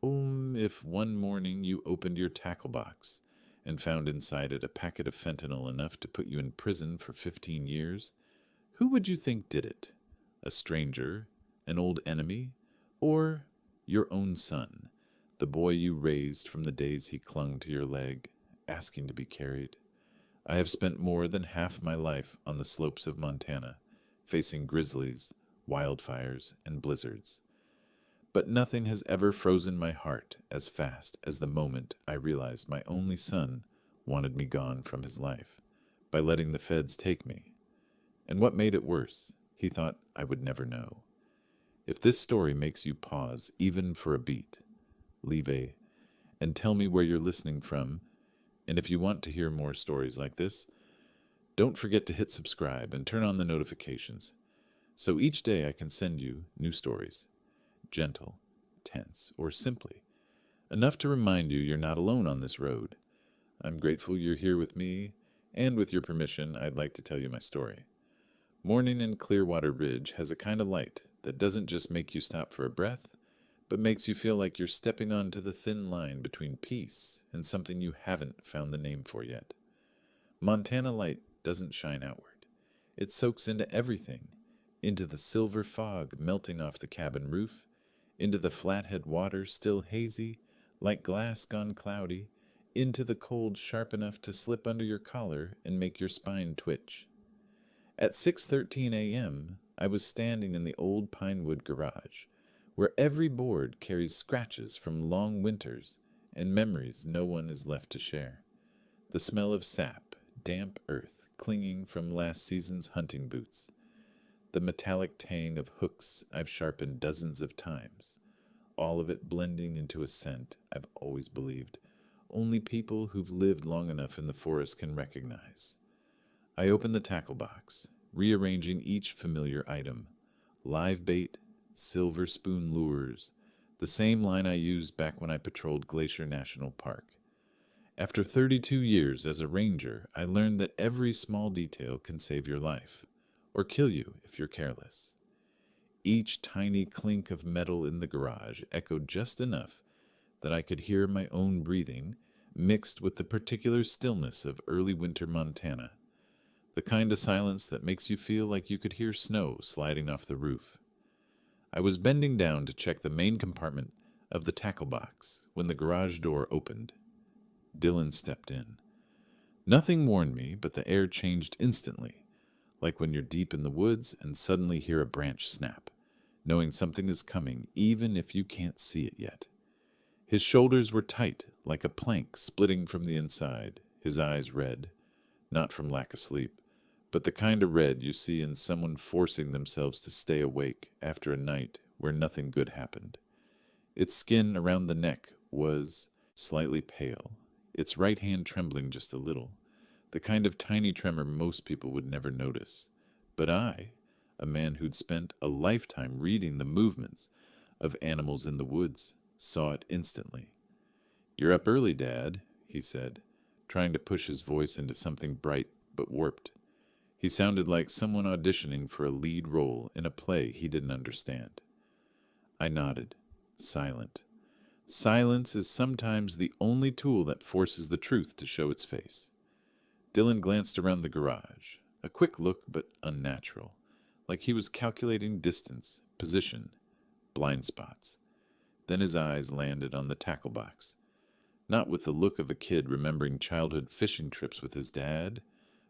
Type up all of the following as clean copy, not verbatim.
If one morning you opened your tackle box and found inside it a packet of fentanyl enough to put you in prison for 15 years, who would you think did it? A stranger, an old enemy, or your own son, the boy you raised from the days he clung to your leg, asking to be carried? I have spent more than half my life on the slopes of Montana, facing grizzlies, wildfires, and blizzards. But nothing has ever frozen my heart as fast as the moment I realized my only son wanted me gone from his life by letting the feds take me. And what made it worse, he thought I would never know. If this story makes you pause even for a beat, leave a and tell me where you're listening from. And if you want to hear more stories like this, don't forget to hit subscribe and turn on the notifications so each day I can send you new stories, gentle, tense, or simply enough to remind you you're not alone on this road. I'm grateful you're here with me, and with your permission, I'd like to tell you my story. Morning in Clearwater Ridge has a kind of light that doesn't just make you stop for a breath, but makes you feel like you're stepping onto the thin line between peace and something you haven't found the name for yet. Montana light doesn't shine outward. It soaks into everything, into the silver fog melting off the cabin roof, into the flathead water still hazy, like glass gone cloudy, into the cold sharp enough to slip under your collar and make your spine twitch. At 6:13 a.m., I was standing in the old pinewood garage, where every board carries scratches from long winters and memories no one is left to share. The smell of sap, damp earth clinging from last season's hunting boots. The metallic tang of hooks I've sharpened dozens of times. All of it blending into a scent I've always believed only people who've lived long enough in the forest can recognize. I open the tackle box, rearranging each familiar item. Live bait, silver spoon lures, the same line I used back when I patrolled Glacier National Park. After 32 years as a ranger, I learned that every small detail can save your life, or kill you if you're careless. Each tiny clink of metal in the garage echoed just enough that I could hear my own breathing, mixed with the particular stillness of early winter Montana, the kind of silence that makes you feel like you could hear snow sliding off the roof. I was bending down to check the main compartment of the tackle box when the garage door opened. Dylan stepped in. Nothing warned me, but the air changed instantly, like when you're deep in the woods and suddenly hear a branch snap, knowing something is coming even if you can't see it yet. His shoulders were tight, like a plank splitting from the inside, his eyes red, not from lack of sleep, but the kind of red you see in someone forcing themselves to stay awake after a night where nothing good happened. Its skin around the neck was slightly pale, its right hand trembling just a little, the kind of tiny tremor most people would never notice. But I, a man who'd spent a lifetime reading the movements of animals in the woods, saw it instantly. "You're up early, Dad," he said, trying to push his voice into something bright but warped. He sounded like someone auditioning for a lead role in a play he didn't understand. I nodded, silent. Silence is sometimes the only tool that forces the truth to show its face. Dylan glanced around the garage, a quick look but unnatural, like he was calculating distance, position, blind spots. Then his eyes landed on the tackle box, not with the look of a kid remembering childhood fishing trips with his dad,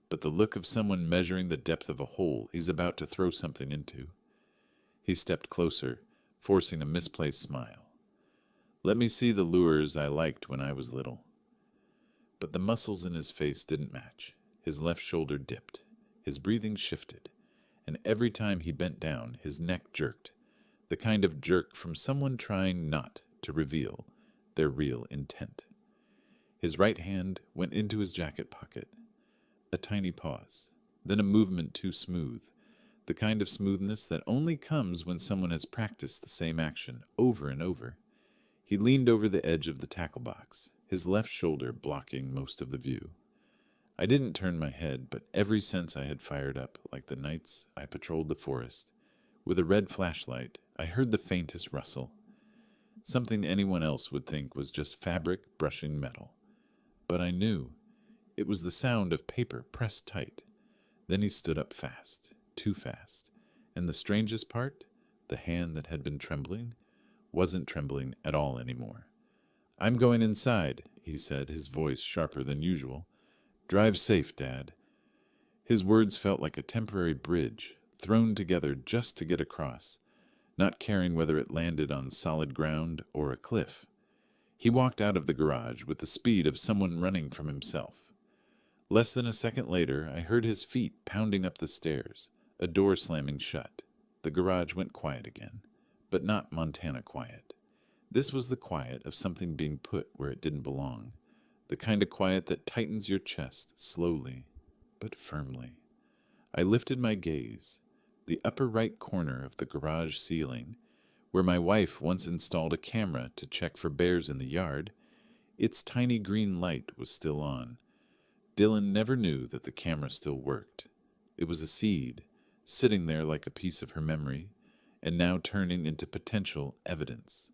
but the look of someone measuring the depth of a hole he's about to throw something into. He stepped closer, forcing a misplaced smile. "Let me see the lures I liked when I was little." But the muscles in his face didn't match. His left shoulder dipped, his breathing shifted, and every time he bent down, his neck jerked, the kind of jerk from someone trying not to reveal their real intent. His right hand went into his jacket pocket. A tiny pause, then a movement too smooth, the kind of smoothness that only comes when someone has practiced the same action over and over. He leaned over the edge of the tackle box, his left shoulder blocking most of the view. I didn't turn my head, but every sense I had fired up, like the nights I patrolled the forest. With a red flashlight, I heard the faintest rustle. something anyone else would think was just fabric brushing metal. But I knew. It was the sound of paper pressed tight. Then he stood up fast, too fast. And the strangest part, the hand that had been trembling, wasn't trembling at all anymore. "I'm going inside," he said, his voice sharper than usual. "Drive safe, Dad." His words felt like a temporary bridge, thrown together just to get across, not caring whether it landed on solid ground or a cliff. He walked out of the garage with the speed of someone running from himself. Less than a second later, I heard his feet pounding up the stairs, a door slamming shut. The garage went quiet again, but not Montana quiet. This was the quiet of something being put where it didn't belong, the kind of quiet that tightens your chest slowly, but firmly. I lifted my gaze. The upper right corner of the garage ceiling, where my wife once installed a camera to check for bears in the yard, its tiny green light was still on. Dylan never knew that the camera still worked. It was a seed, sitting there like a piece of her memory, and now turning into potential evidence.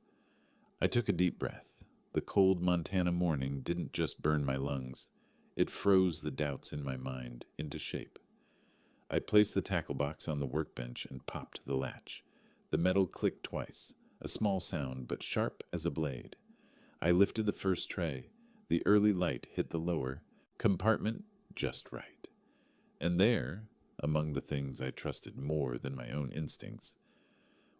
I took a deep breath. The cold Montana morning didn't just burn my lungs. It froze the doubts in my mind into shape. I placed the tackle box on the workbench and popped the latch. The metal clicked twice, a small sound but sharp as a blade. I lifted the first tray. The early light hit the lower compartment just right. And there, among the things I trusted more than my own instincts,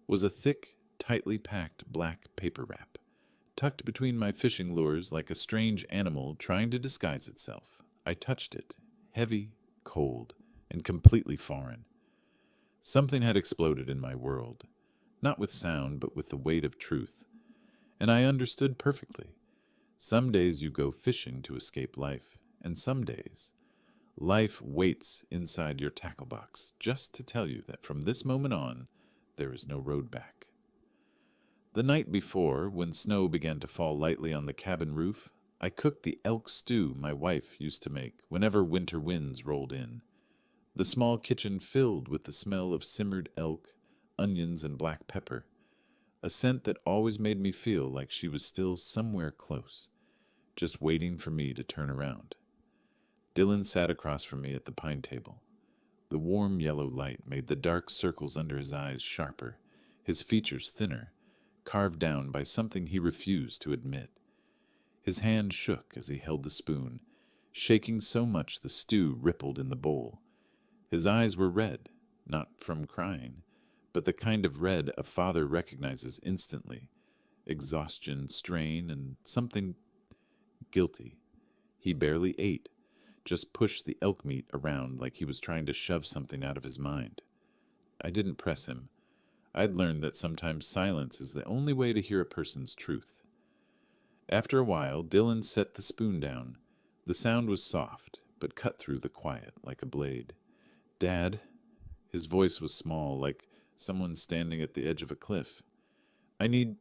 was a thick, tightly packed black paper wrap, tucked between my fishing lures like a strange animal trying to disguise itself. I touched it, heavy, cold, and completely foreign. Something had exploded in my world, not with sound, but with the weight of truth. And I understood perfectly. Some days you go fishing to escape life, and some days life waits inside your tackle box just to tell you that from this moment on, there is no road back. The night before, when snow began to fall lightly on the cabin roof, I cooked the elk stew my wife used to make whenever winter winds rolled in. The small kitchen filled with the smell of simmered elk, onions, and black pepper, a scent that always made me feel like she was still somewhere close, just waiting for me to turn around. Dylan sat across from me at the pine table. The warm yellow light made the dark circles under his eyes sharper, his features thinner, carved down by something he refused to admit. His hand shook as he held the spoon, shaking so much the stew rippled in the bowl. His eyes were red, not from crying, but the kind of red a father recognizes instantly. Exhaustion, strain, and something guilty. He barely ate, just pushed the elk meat around like he was trying to shove something out of his mind. I didn't press him. I'd learned that sometimes silence is the only way to hear a person's truth. After a while, Dylan set the spoon down. The sound was soft, but cut through the quiet like a blade. "Dad," his voice was small, like someone standing at the edge of a cliff. "I need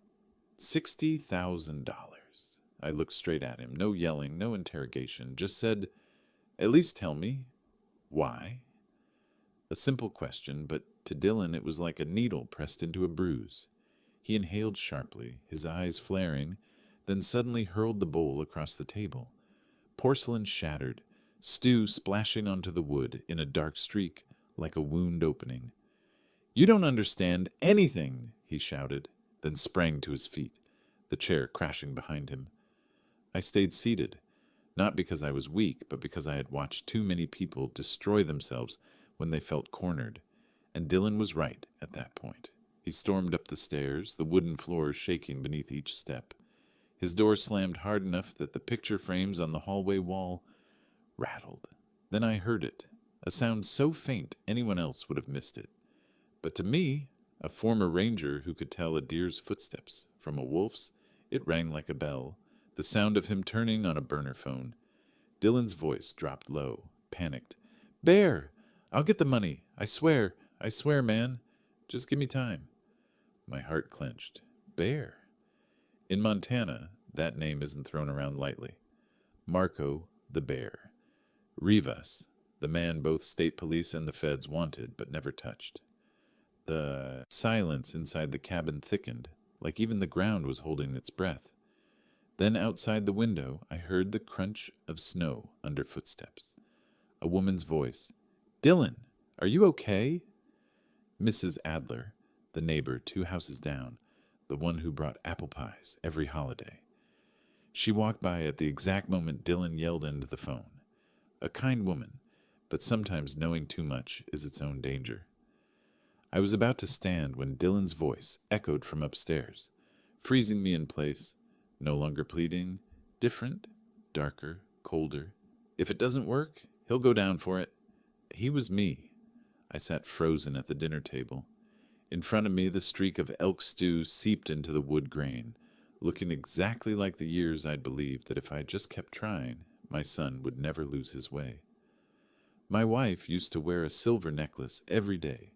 $60,000. I looked straight at him, no yelling, no interrogation, just said, "At least tell me, why?" A simple question, but to Dylan it was like a needle pressed into a bruise. He inhaled sharply, his eyes flaring, then suddenly hurled the bowl across the table. Porcelain shattered, stew splashing onto the wood in a dark streak like a wound opening. "You don't understand anything," he shouted, then sprang to his feet, the chair crashing behind him. I stayed seated, not because I was weak, but because I had watched too many people destroy themselves when they felt cornered, and Dylan was right at that point. He stormed up the stairs, the wooden floor shaking beneath each step. His door slammed hard enough that the picture frames on the hallway wall rattled. Then I heard it, a sound so faint anyone else would have missed it. But to me, a former ranger who could tell a deer's footsteps from a wolf's, it rang like a bell, the sound of him turning on a burner phone. Dylan's voice dropped low, panicked. "Bear! I'll get the money. I swear, man. Just give me time." My heart clenched. Bear. In Montana, that name isn't thrown around lightly. Marco, the bear. Rivas, the man both state police and the feds wanted but never touched. The silence inside the cabin thickened, like even the ground was holding its breath. Then outside the window, I heard the crunch of snow under footsteps. A woman's voice. "Dylan, are you okay?" Mrs. Adler, the neighbor 2 houses down, the one who brought apple pies every holiday. She walked by at the exact moment Dylan yelled into the phone. A kind woman, but sometimes knowing too much is its own danger. I was about to stand when Dylan's voice echoed from upstairs, freezing me in place, no longer pleading, different, darker, colder. If it doesn't work, he'll go down for it. He was me. I sat frozen at the dinner table. In front of me, the streak of elk stew seeped into the wood grain, looking exactly like the years I'd believed that if I just kept trying, my son would never lose his way. My wife used to wear a silver necklace every day,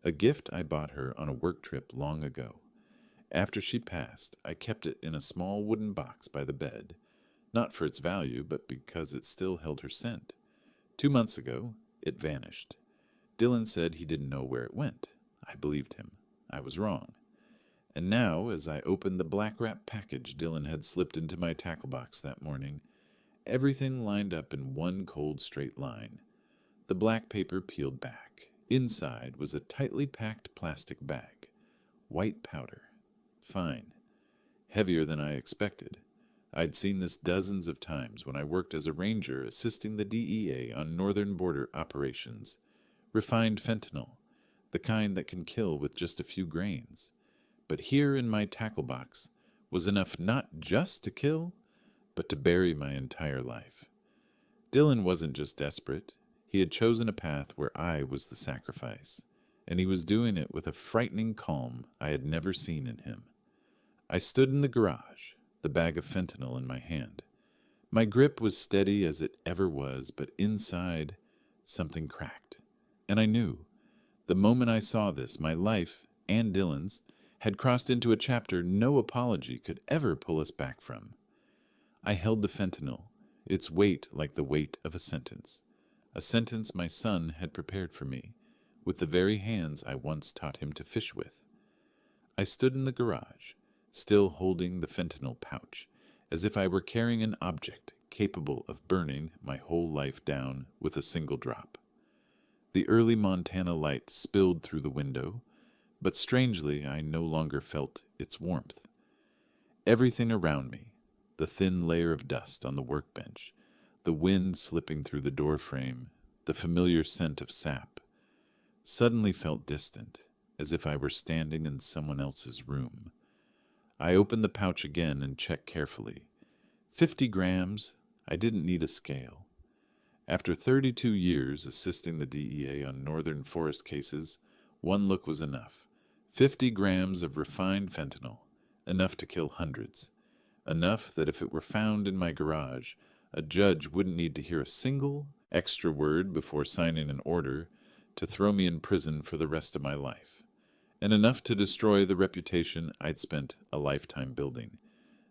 a gift I bought her on a work trip long ago. After she passed, I kept it in a small wooden box by the bed, not for its value, but because it still held her scent. 2 months ago, it vanished. Dylan said he didn't know where it went. I believed him. I was wrong. And now, as I opened the black wrap package Dylan had slipped into my tackle box that morning, everything lined up in one cold straight line. The black paper peeled back. Inside was a tightly packed plastic bag. White powder. Fine. Heavier than I expected. I'd seen this dozens of times when I worked as a ranger assisting the DEA on northern border operations. Refined fentanyl, the kind that can kill with just a few grains. But here in my tackle box was enough not just to kill, but to bury my entire life. Dylan wasn't just desperate. He had chosen a path where I was the sacrifice, and he was doing it with a frightening calm I had never seen in him. I stood in the garage, the bag of fentanyl in my hand. My grip was steady as it ever was, but inside, something cracked. And I knew. The moment I saw this, my life, and Dylan's, had crossed into a chapter no apology could ever pull us back from. I held the fentanyl, its weight like the weight of a sentence my son had prepared for me, with the very hands I once taught him to fish with. I stood in the garage, still holding the fentanyl pouch, as if I were carrying an object capable of burning my whole life down with a single drop. The early Montana light spilled through the window, but strangely I no longer felt its warmth. Everything around me, the thin layer of dust on the workbench, the wind slipping through the doorframe, the familiar scent of sap, suddenly felt distant, as if I were standing in someone else's room. I opened the pouch again and checked carefully. 50 grams, I didn't need a scale. After 32 years assisting the DEA on northern forest cases, one look was enough. 50 grams of refined fentanyl, enough to kill hundreds. Enough that if it were found in my garage, a judge wouldn't need to hear a single extra word before signing an order to throw me in prison for the rest of my life. And enough to destroy the reputation I'd spent a lifetime building,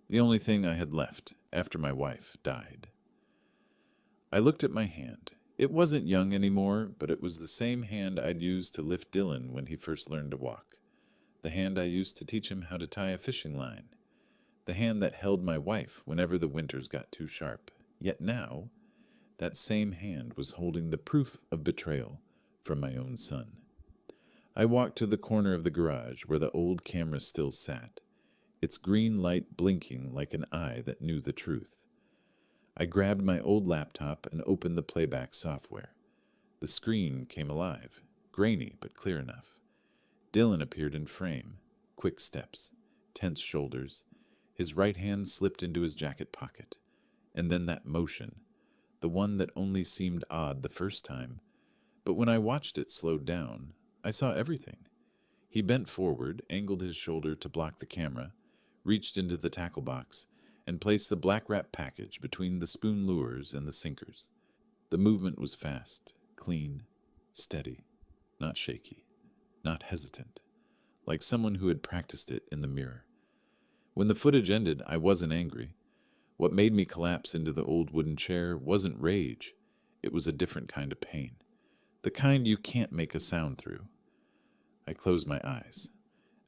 the only thing I had left after my wife died. I looked at my hand. It wasn't young anymore, but it was the same hand I'd used to lift Dylan when he first learned to walk. The hand I used to teach him how to tie a fishing line. The hand that held my wife whenever the winters got too sharp. Yet now, that same hand was holding the proof of betrayal from my own son. I walked to the corner of the garage where the old camera still sat, its green light blinking like an eye that knew the truth. I grabbed my old laptop and opened the playback software. The screen came alive, grainy but clear enough. Dylan appeared in frame, quick steps, tense shoulders. His right hand slipped into his jacket pocket. And then that motion, the one that only seemed odd the first time. But when I watched it slowed down, I saw everything. He bent forward, angled his shoulder to block the camera, reached into the tackle box, and placed the black wrap package between the spoon lures and the sinkers. The movement was fast, clean, steady, not shaky, not hesitant, like someone who had practiced it in the mirror. When the footage ended, I wasn't angry. What made me collapse into the old wooden chair wasn't rage. It was a different kind of pain, the kind you can't make a sound through. I closed my eyes.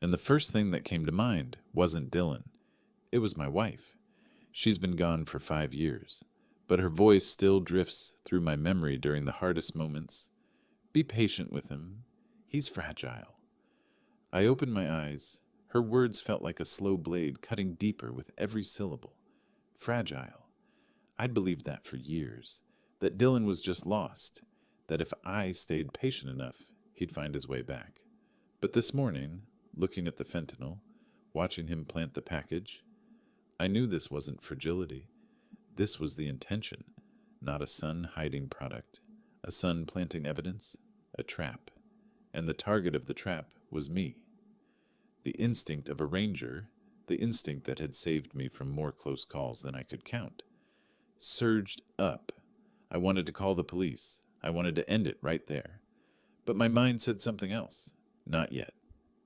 And the first thing that came to mind wasn't Dylan. It was my wife. She's been gone for 5 years, but her voice still drifts through my memory during the hardest moments. Be patient with him. He's fragile. I opened my eyes. Her words felt like a slow blade cutting deeper with every syllable. Fragile. I'd believed that for years, that Dylan was just lost, that if I stayed patient enough, he'd find his way back. But this morning, looking at the fentanyl, watching him plant the package, I knew this wasn't fragility. This was the intention, not a sun hiding product, a sun planting evidence, a trap. And the target of the trap was me. The instinct of a ranger, the instinct that had saved me from more close calls than I could count, surged up. I wanted to call the police. I wanted to end it right there. But my mind said something else. Not yet.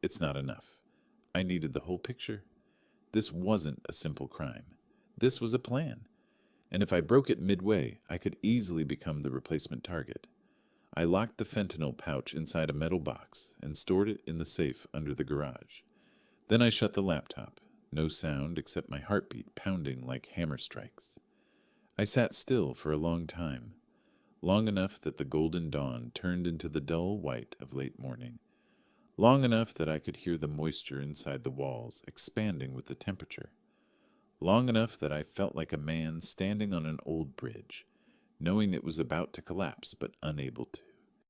It's not enough. I needed the whole picture. This wasn't a simple crime. This was a plan. And if I broke it midway, I could easily become the replacement target. I locked the fentanyl pouch inside a metal box and stored it in the safe under the garage. Then I shut the laptop. No sound except my heartbeat pounding like hammer strikes. I sat still for a long time, long enough that the golden dawn turned into the dull white of late morning, long enough that I could hear the moisture inside the walls expanding with the temperature, long enough that I felt like a man standing on an old bridge, knowing it was about to collapse but unable to.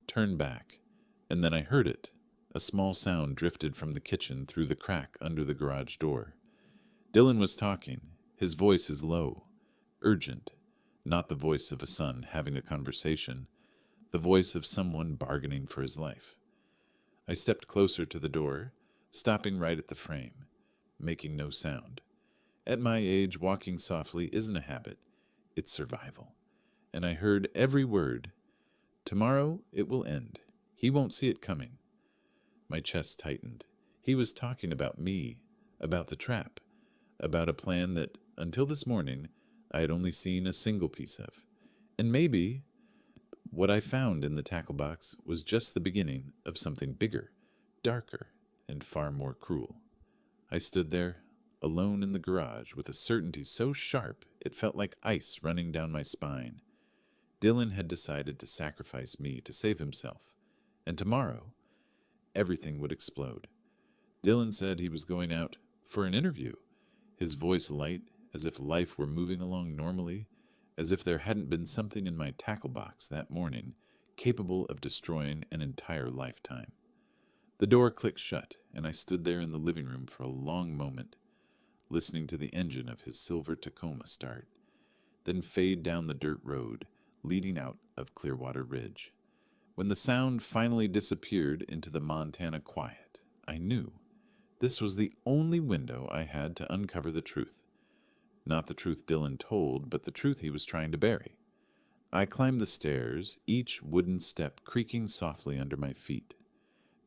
Turn back, and then I heard it. A small sound drifted from the kitchen through the crack under the garage door. Dylan was talking. His voice is low, urgent, not the voice of a son having a conversation, the voice of someone bargaining for his life. I stepped closer to the door, stopping right at the frame, making no sound. At my age, walking softly isn't a habit, it's survival. And I heard every word. Tomorrow it will end. He won't see it coming. My chest tightened. He was talking about me, about the trap, about a plan that, until this morning, I had only seen a single piece of. And maybe what I found in the tackle box was just the beginning of something bigger, darker, and far more cruel. I stood there, alone in the garage, with a certainty so sharp it felt like ice running down my spine. Dylan had decided to sacrifice me to save himself, and tomorrow, everything would explode. Dylan said he was going out for an interview, his voice light, as if life were moving along normally, as if there hadn't been something in my tackle box that morning capable of destroying an entire lifetime. The door clicked shut, and I stood there in the living room for a long moment, listening to the engine of his silver Tacoma start, then fade down the dirt road leading out of Clearwater Ridge. When the sound finally disappeared into the Montana quiet, I knew this was the only window I had to uncover the truth. Not the truth Dylan told, but the truth he was trying to bury. I climbed the stairs, each wooden step creaking softly under my feet.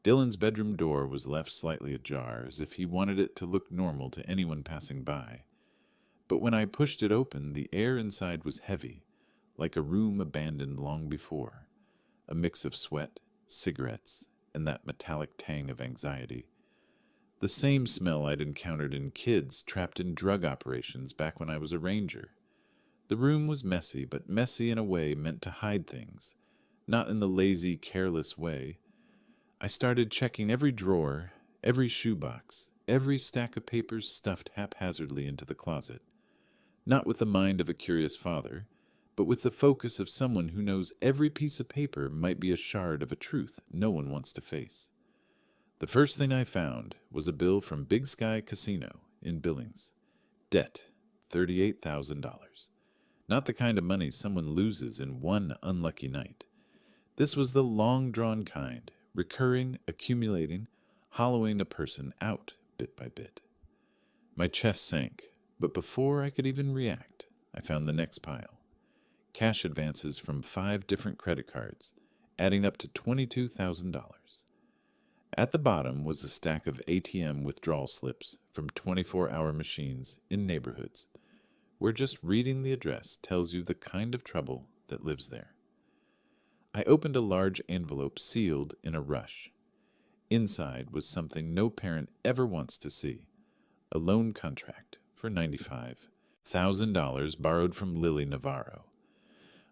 Dylan's bedroom door was left slightly ajar, as if he wanted it to look normal to anyone passing by. But when I pushed it open, the air inside was heavy, like a room abandoned long before, a mix of sweat, cigarettes, and that metallic tang of anxiety. The same smell I'd encountered in kids trapped in drug operations back when I was a ranger. The room was messy, but messy in a way meant to hide things, not in the lazy, careless way. I started checking every drawer, every shoebox, every stack of papers stuffed haphazardly into the closet, not with the mind of a curious father, but with the focus of someone who knows every piece of paper might be a shard of a truth no one wants to face. The first thing I found was a bill from Big Sky Casino in Billings. Debt, $38,000. Not the kind of money someone loses in one unlucky night. This was the long-drawn kind, recurring, accumulating, hollowing a person out bit by bit. My chest sank, but before I could even react, I found the next pile. Cash advances from 5 different credit cards, adding up to $22,000. At the bottom was a stack of ATM withdrawal slips from 24-hour machines in neighborhoods, where just reading the address tells you the kind of trouble that lives there. I opened a large envelope sealed in a rush. Inside was something no parent ever wants to see: a loan contract for $95,000 borrowed from Lily Navarro.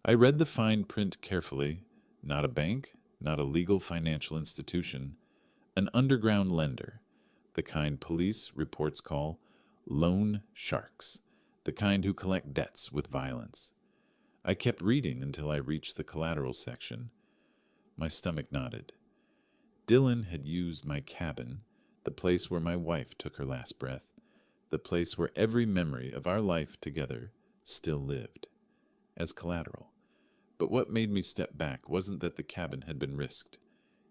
I read the fine print carefully. Not a bank, not a legal financial institution, an underground lender, the kind police reports call loan sharks, the kind who collect debts with violence. I kept reading until I reached the collateral section. My stomach knotted. Dylan had used my cabin, the place where my wife took her last breath, the place where every memory of our life together still lived, as collateral. But what made me step back wasn't that the cabin had been risked.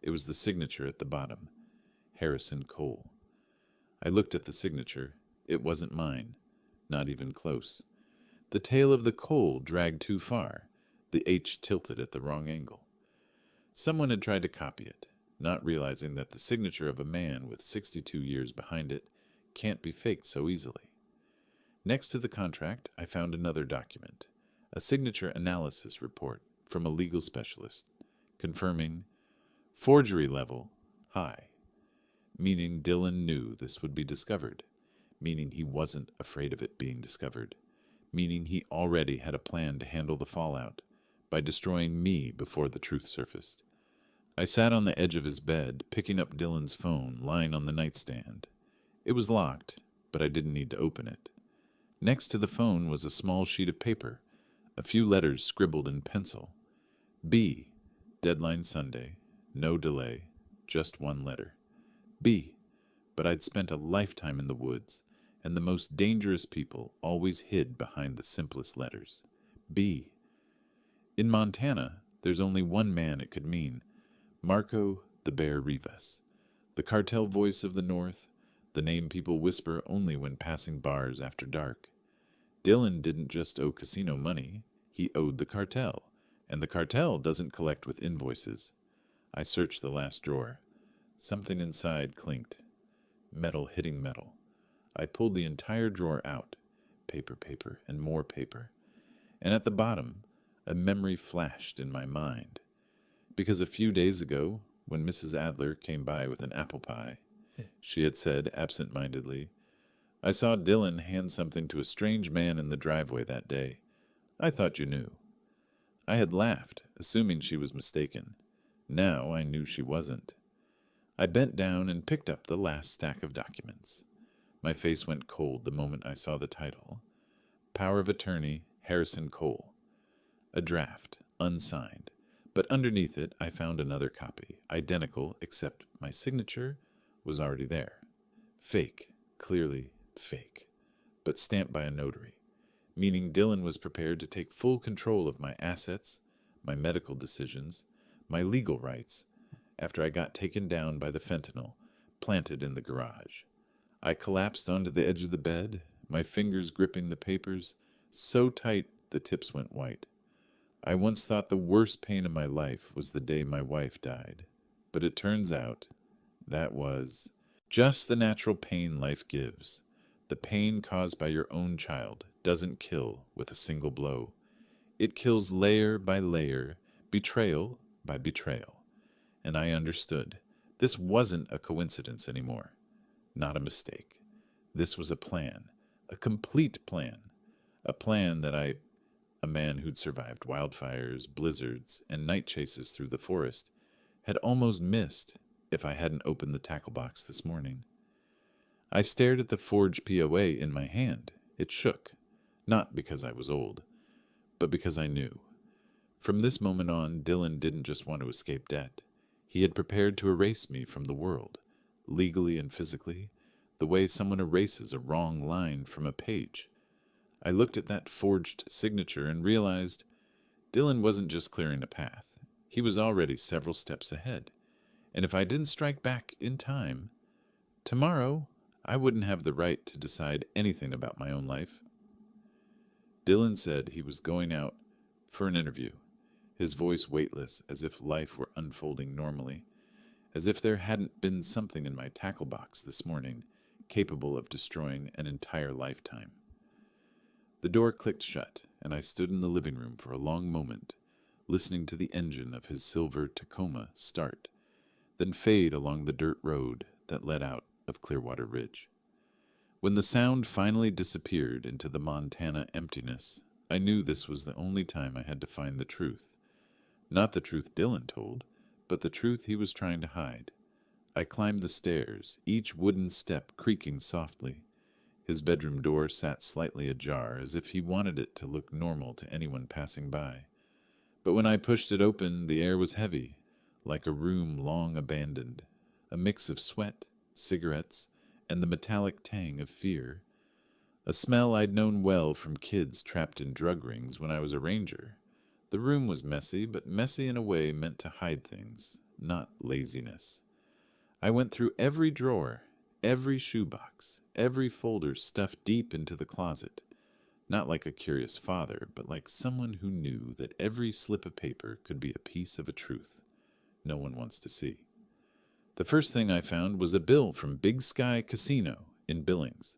It was the signature at the bottom: Harrison Cole. I looked at the signature. It wasn't mine, not even close. The tail of the Cole dragged too far, the H tilted at the wrong angle. Someone had tried to copy it, not realizing that the signature of a man with 62 years behind it can't be faked so easily. Next to the contract, I found another document, a signature analysis report from a legal specialist, confirming forgery level high, meaning Dylan knew this would be discovered, meaning he wasn't afraid of it being discovered, meaning he already had a plan to handle the fallout by destroying me before the truth surfaced. I sat on the edge of his bed, picking up Dylan's phone lying on the nightstand. It was locked, but I didn't need to open it. Next to the phone was a small sheet of paper, a few letters scribbled in pencil. B, deadline Sunday, no delay, just one letter. B, but I'd spent a lifetime in the woods, and the most dangerous people always hid behind the simplest letters. B. In Montana, there's only one man it could mean: Marco the Bear Rivas, the cartel voice of the North, the name people whisper only when passing bars after dark. Dylan didn't just owe casino money, he owed the cartel, and the cartel doesn't collect with invoices. I searched the last drawer. Something inside clinked. Metal hitting metal. I pulled the entire drawer out. Paper, and more paper. And at the bottom, a memory flashed in my mind. Because a few days ago, when Mrs. Adler came by with an apple pie, she had said absent-mindedly, "I saw Dylan hand something to a strange man in the driveway that day. I thought you knew." I had laughed, assuming she was mistaken. Now I knew she wasn't. I bent down and picked up the last stack of documents. My face went cold the moment I saw the title: Power of Attorney, Harrison Cole. A draft, unsigned, but underneath it I found another copy, identical except my signature was already there. Fake, clearly fake, but stamped by a notary, meaning Dylan was prepared to take full control of my assets, my medical decisions, my legal rights, after I got taken down by the fentanyl planted in the garage. I collapsed onto the edge of the bed, my fingers gripping the papers so tight the tips went white. I once thought the worst pain of my life was the day my wife died, but it turns out that was just the natural pain life gives. The pain caused by your own child doesn't kill with a single blow. It kills layer by layer, betrayal by betrayal. And I understood. This wasn't a coincidence anymore. Not a mistake. This was a plan. A complete plan. A plan that a man who'd survived wildfires, blizzards, and night chases through the forest, had almost missed if I hadn't opened the tackle box this morning. I stared at the forged POA in my hand. It shook, not because I was old, but because I knew. From this moment on, Dylan didn't just want to escape debt. He had prepared to erase me from the world, legally and physically, the way someone erases a wrong line from a page. I looked at that forged signature and realized Dylan wasn't just clearing a path. He was already several steps ahead. And if I didn't strike back in time, tomorrow I wouldn't have the right to decide anything about my own life. Dylan said he was going out for an interview, his voice weightless, as if life were unfolding normally, as if there hadn't been something in my tackle box this morning capable of destroying an entire lifetime. The door clicked shut, and I stood in the living room for a long moment, listening to the engine of his silver Tacoma start, then fade along the dirt road that led out of Clearwater Ridge. When the sound finally disappeared into the Montana emptiness, I knew this was the only time I had to find the truth. Not the truth Dylan told, but the truth he was trying to hide. I climbed the stairs, each wooden step creaking softly. His bedroom door sat slightly ajar, as if he wanted it to look normal to anyone passing by. But when I pushed it open, the air was heavy, like a room long abandoned, a mix of sweat, cigarettes, and the metallic tang of fear. A smell I'd known well from kids trapped in drug rings when I was a ranger. The room was messy, but messy in a way meant to hide things, not laziness. I went through every drawer, every shoebox, every folder stuffed deep into the closet. Not like a curious father, but like someone who knew that every slip of paper could be a piece of a truth no one wants to see. The first thing I found was a bill from Big Sky Casino in Billings.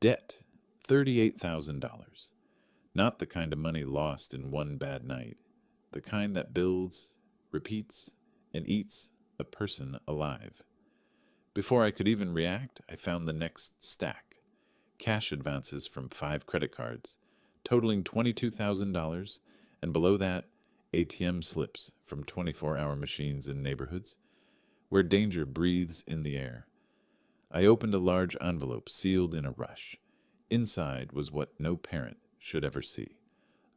Debt, $38,000. Not the kind of money lost in one bad night. The kind that builds, repeats, and eats a person alive. Before I could even react, I found the next stack. Cash advances from 5 credit cards, totaling $22,000, and below that, ATM slips from 24-hour machines in neighborhoods where danger breathes in the air. I opened a large envelope sealed in a rush. Inside was what no parent should ever see.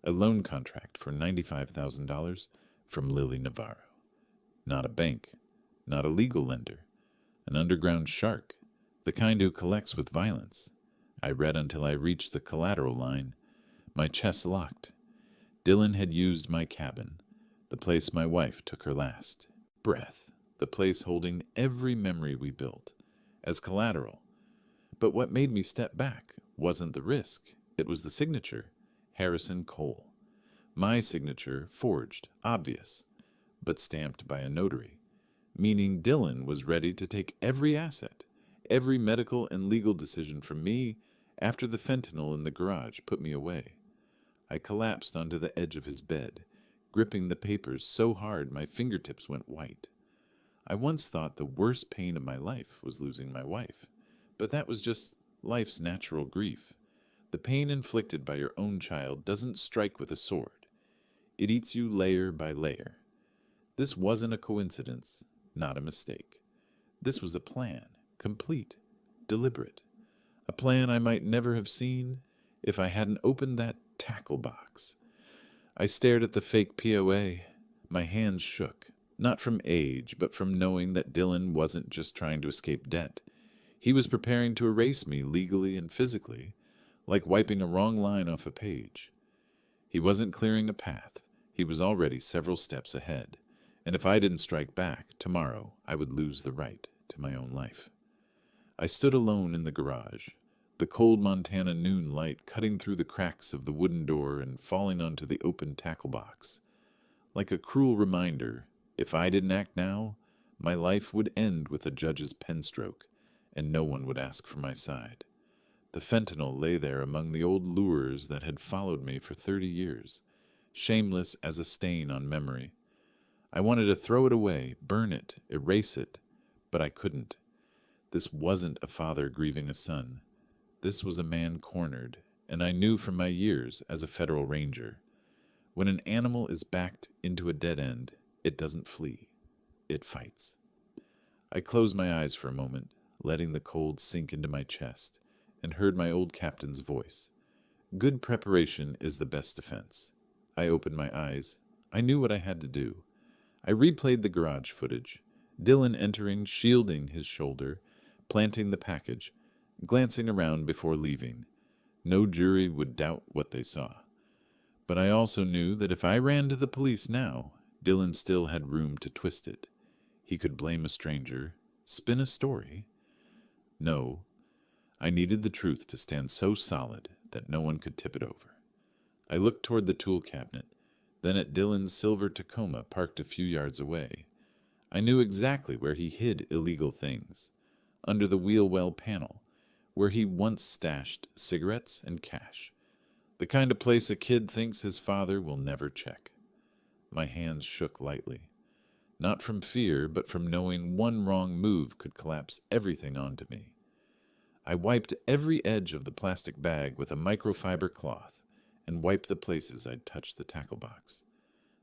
A loan contract for $95,000 from Lily Navarro. Not a bank, not a legal lender. An underground shark, the kind who collects with violence. I read until I reached the collateral line. My chest locked. Dylan had used my cabin, the place my wife took her last breath, the place holding every memory we built, as collateral. But what made me step back wasn't the risk. It was the signature, Harrison Cole. My signature, forged, obvious, but stamped by a notary, meaning Dylan was ready to take every asset, every medical and legal decision from me after the fentanyl in the garage put me away. I collapsed onto the edge of his bed, gripping the papers so hard my fingertips went white. I once thought the worst pain of my life was losing my wife, but that was just life's natural grief. The pain inflicted by your own child doesn't strike with a sword. It eats you layer by layer. This wasn't a coincidence, not a mistake. This was a plan, complete, deliberate. A plan I might never have seen if I hadn't opened that tackle box. I stared at the fake POA. My hands shook, not from age, but from knowing that Dylan wasn't just trying to escape debt. He was preparing to erase me legally and physically, like wiping a wrong line off a page. He wasn't clearing a path. He was already several steps ahead. And if I didn't strike back, tomorrow I would lose the right to my own life. I stood alone in the garage, the cold Montana noon light cutting through the cracks of the wooden door and falling onto the open tackle box. Like a cruel reminder, if I didn't act now, my life would end with a judge's pen stroke, and no one would ask for my side. The fentanyl lay there among the old lures that had followed me for 30 years, shameless as a stain on memory. I wanted to throw it away, burn it, erase it, but I couldn't. This wasn't a father grieving a son. This was a man cornered, and I knew from my years as a federal ranger. When an animal is backed into a dead end, it doesn't flee. It fights. I closed my eyes for a moment, letting the cold sink into my chest, and heard my old captain's voice. Good preparation is the best defense. I opened my eyes. I knew what I had to do. I replayed the garage footage. Dylan entering, shielding his shoulder, planting the package, glancing around before leaving. No jury would doubt what they saw. But I also knew that if I ran to the police now, Dylan still had room to twist it. He could blame a stranger, spin a story. No, I needed the truth to stand so solid that no one could tip it over. I looked toward the tool cabinet, then at Dylan's silver Tacoma parked a few yards away. I knew exactly where he hid illegal things, under the wheel well panel, where he once stashed cigarettes and cash, the kind of place a kid thinks his father will never check. My hands shook lightly. Not from fear, but from knowing one wrong move could collapse everything onto me. I wiped every edge of the plastic bag with a microfiber cloth and wiped the places I'd touched the tackle box.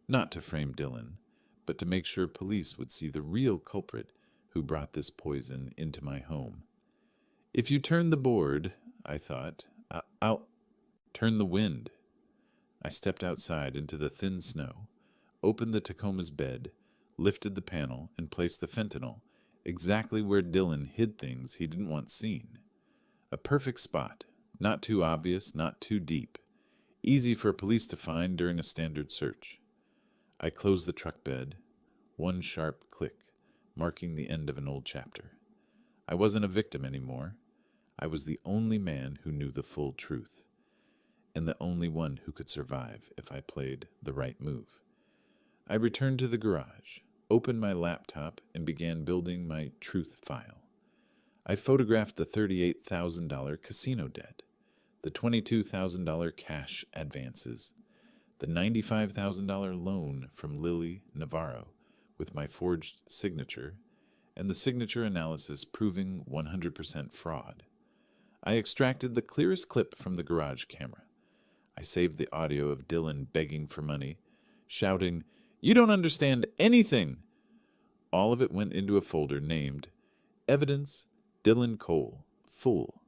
Not to frame Dylan, but to make sure police would see the real culprit who brought this poison into my home. If you turn the board, I thought, I'll turn the wind. I stepped outside into the thin snow, opened the Tacoma's bed, lifted the panel, and placed the fentanyl exactly where Dylan hid things he didn't want seen. A perfect spot, not too obvious, not too deep, easy for police to find during a standard search. I closed the truck bed, one sharp click, marking the end of an old chapter. I wasn't a victim anymore. I was the only man who knew the full truth, and the only one who could survive if I played the right move. I returned to the garage, opened my laptop, and began building my truth file. I photographed the $38,000 casino debt, the $22,000 cash advances, the $95,000 loan from Lily Navarro with my forged signature, and the signature analysis proving 100% fraud. I extracted the clearest clip from the garage camera. I saved the audio of Dylan begging for money, shouting, "You don't understand anything!" All of it went into a folder named Evidence Dylan Cole, Full.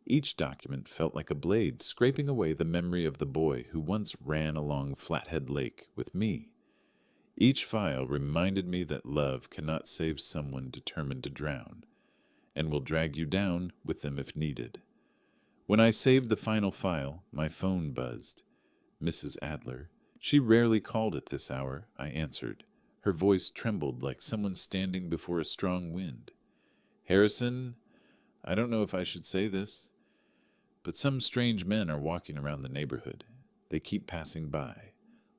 Each document felt like a blade scraping away the memory of the boy who once ran along Flathead Lake with me. Each file reminded me that love cannot save someone determined to drown, and will drag you down with them if needed. When I saved the final file, my phone buzzed. Mrs. Adler. She rarely called at this hour, I answered. Her voice trembled like someone standing before a strong wind. "Harrison, I don't know if I should say this, but some strange men are walking around the neighborhood. They keep passing by,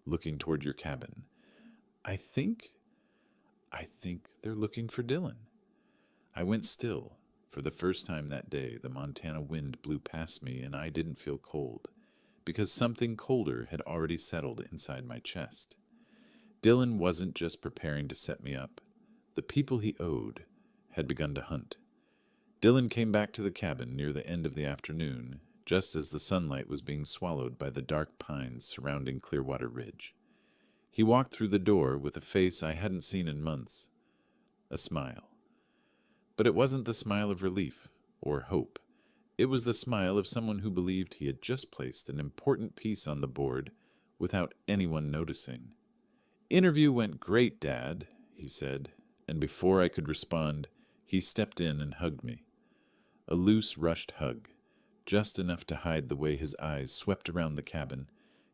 looking toward your cabin. I think they're looking for Dylan." I went still. For the first time that day, the Montana wind blew past me, and I didn't feel cold, because something colder had already settled inside my chest. Dylan wasn't just preparing to set me up. The people he owed had begun to hunt. Dylan came back to the cabin near the end of the afternoon, just as the sunlight was being swallowed by the dark pines surrounding Clearwater Ridge. He walked through the door with a face I hadn't seen in months, a smile. But it wasn't the smile of relief or hope. It was the smile of someone who believed he had just placed an important piece on the board without anyone noticing. "Interview went great, Dad," he said, and before I could respond, he stepped in and hugged me. A loose, rushed hug, just enough to hide the way his eyes swept around the cabin,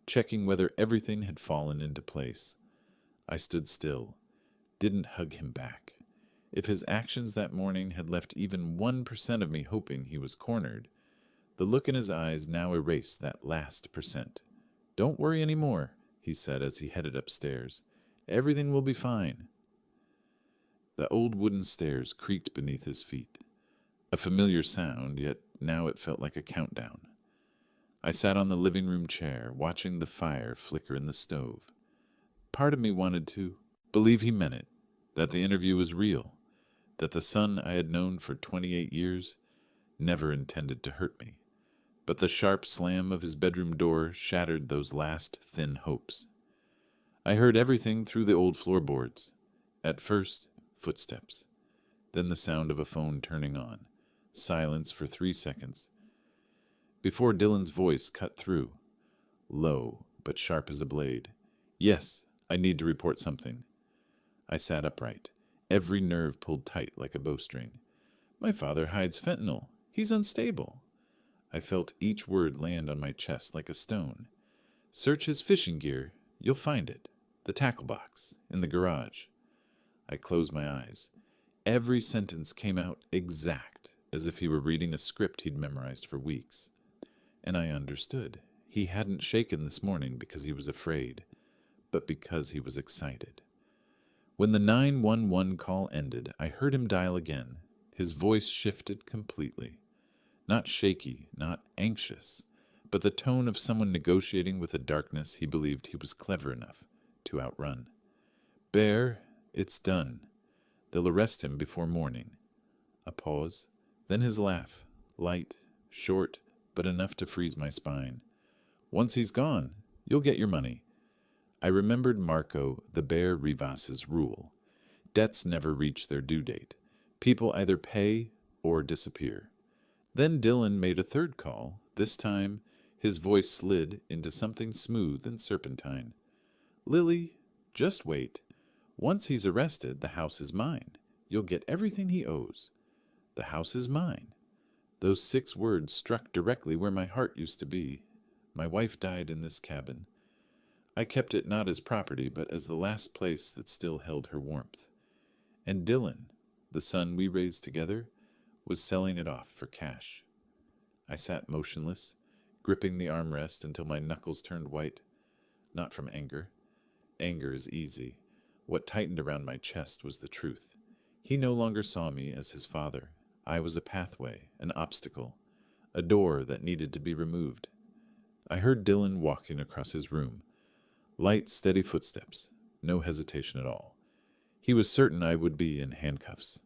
checking whether everything had fallen into place. I stood still, didn't hug him back. If his actions that morning had left even 1% of me hoping he was cornered, the look in his eyes now erased that last percent. "Don't worry any more," he said as he headed upstairs. "Everything will be fine." The old wooden stairs creaked beneath his feet. A familiar sound, yet now it felt like a countdown. I sat on the living room chair, watching the fire flicker in the stove. Part of me wanted to believe he meant it, that the interview was real, that the son I had known for 28 years never intended to hurt me. But the sharp slam of his bedroom door shattered those last thin hopes. I heard everything through the old floorboards. At first, footsteps. Then the sound of a phone turning on. Silence for 3 seconds. Before Dylan's voice cut through. Low, but sharp as a blade. "Yes, I need to report something." I sat upright, every nerve pulled tight like a bowstring. "My father hides fentanyl. He's unstable." I felt each word land on my chest like a stone. "Search his fishing gear. You'll find it. The tackle box, in the garage." I closed my eyes. Every sentence came out exact, as if he were reading a script he'd memorized for weeks. And I understood. He hadn't shaken this morning because he was afraid, but because he was excited. When the 911 call ended, I heard him dial again. His voice shifted completely. Not shaky, not anxious, but the tone of someone negotiating with a darkness he believed he was clever enough to outrun. "Bear, It's done. They'll arrest him before morning. A pause, then his laugh, light, short, but enough to freeze my spine. Once he's gone, you'll get your money. I remembered Marco the Bear Rivas's rule. Debts never reach their due date. People either pay or disappear. Then Dylan made a third call. This time, his voice slid into something smooth and serpentine. Lily, just wait. Once he's arrested, the house is mine. You'll get everything he owes. The house is mine. Those 6 words struck directly where my heart used to be. My wife died in this cabin. I kept it not as property, but as the last place that still held her warmth. And Dylan, the son we raised together, was selling it off for cash. I sat motionless, gripping the armrest until my knuckles turned white. Not from anger. Anger is easy. What tightened around my chest was the truth. He no longer saw me as his father. I was a pathway, an obstacle, a door that needed to be removed. I heard Dylan walking across his room. Light, steady footsteps, no hesitation at all. He was certain I would be in handcuffs,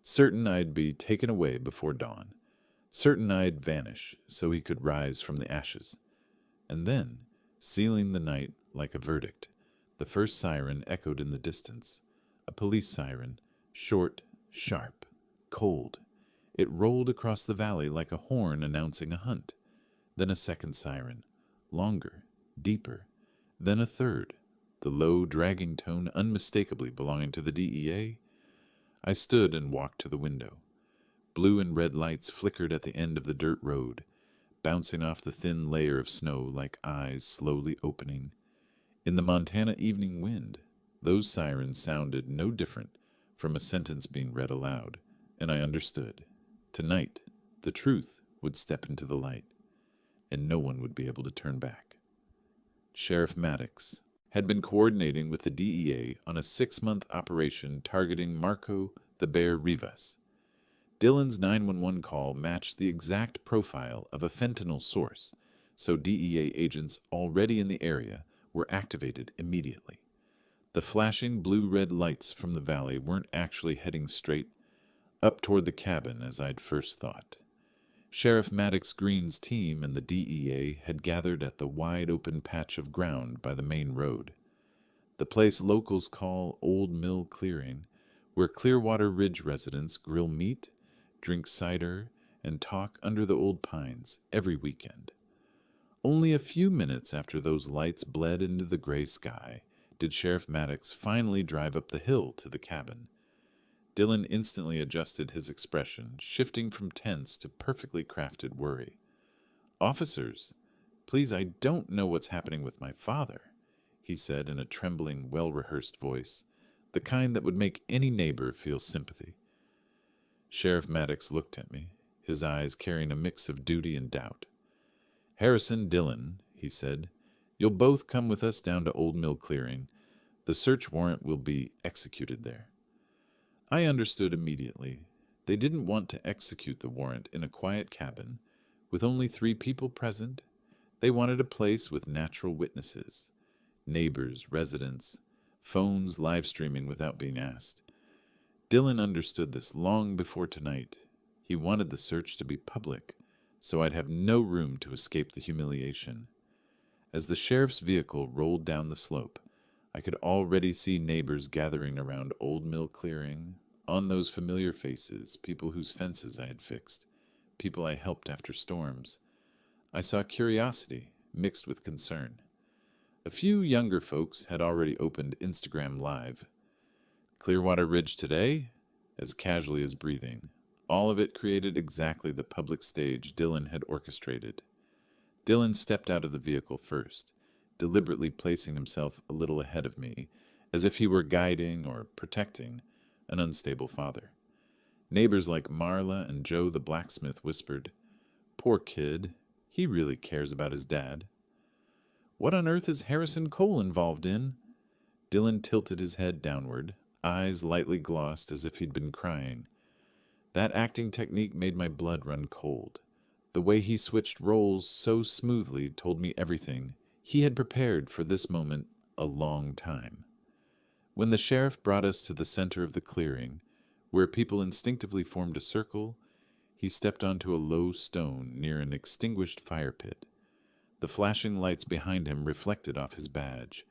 certain I'd be taken away before dawn, certain I'd vanish so he could rise from the ashes. And then, sealing the night like a verdict, the first siren echoed in the distance, a police siren, short, sharp, cold. It rolled across the valley like a horn announcing a hunt. Then a second siren, longer, deeper. Then a third, the low, dragging tone unmistakably belonging to the DEA. I stood and walked to the window. Blue and red lights flickered at the end of the dirt road, bouncing off the thin layer of snow like eyes slowly opening. In the Montana evening wind, those sirens sounded no different from a sentence being read aloud, and I understood. Tonight, the truth would step into the light, and no one would be able to turn back. Sheriff Maddox had been coordinating with the DEA on a 6-month operation targeting Marco the Bear Rivas. Dylan's 911 call matched the exact profile of a fentanyl source, so DEA agents already in the area were activated immediately. The flashing blue-red lights from the valley weren't actually heading straight up toward the cabin as I'd first thought. Sheriff Maddox Green's team and the DEA had gathered at the wide-open patch of ground by the main road, the place locals call Old Mill Clearing, where Clearwater Ridge residents grill meat, drink cider, and talk under the old pines every weekend. Only a few minutes after those lights bled into the gray sky did Sheriff Maddox finally drive up the hill to the cabin. Dylan instantly adjusted his expression, shifting from tense to perfectly crafted worry. "Officers, please, I don't know what's happening with my father," he said in a trembling, well-rehearsed voice, the kind that would make any neighbor feel sympathy. Sheriff Maddox looked at me, his eyes carrying a mix of duty and doubt. "Harrison, Dylan," he said, "you'll both come with us down to Old Mill Clearing. The search warrant will be executed there." I understood immediately. They didn't want to execute the warrant in a quiet cabin, with only 3 people present. They wanted a place with natural witnesses, neighbors, residents, phones live streaming without being asked. Dylan understood this long before tonight. He wanted the search to be public, so I'd have no room to escape the humiliation. As the sheriff's vehicle rolled down the slope, I could already see neighbors gathering around Old Mill Clearing, on those familiar faces, people whose fences I had fixed, people I helped after storms. I saw curiosity mixed with concern. A few younger folks had already opened Instagram Live. Clearwater Ridge today, as casually as breathing. All of it created exactly the public stage Dylan had orchestrated. Dylan stepped out of the vehicle first, deliberately placing himself a little ahead of me, as if he were guiding or protecting an unstable father. Neighbors like Marla and Joe the blacksmith whispered, "Poor kid, he really cares about his dad." "What on earth is Harrison Cole involved in?" Dylan tilted his head downward, eyes lightly glossed as if he'd been crying. That acting technique made my blood run cold. The way he switched roles so smoothly told me everything. He had prepared for this moment a long time. When the sheriff brought us to the center of the clearing, where people instinctively formed a circle, he stepped onto a low stone near an extinguished fire pit. The flashing lights behind him reflected off his badge,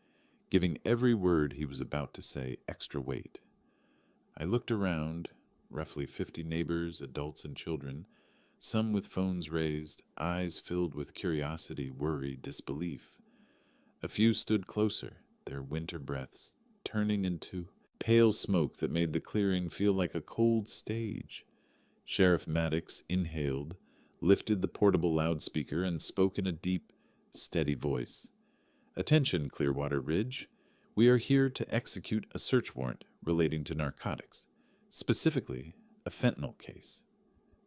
giving every word he was about to say extra weight. I looked around, roughly 50 neighbors, adults and children, some with phones raised, eyes filled with curiosity, worry, disbelief. A few stood closer, their winter breaths turning into pale smoke that made the clearing feel like a cold stage. Sheriff Maddox inhaled, lifted the portable loudspeaker, and spoke in a deep, steady voice. "Attention, Clearwater Ridge. We are here to execute a search warrant relating to narcotics, specifically a fentanyl case."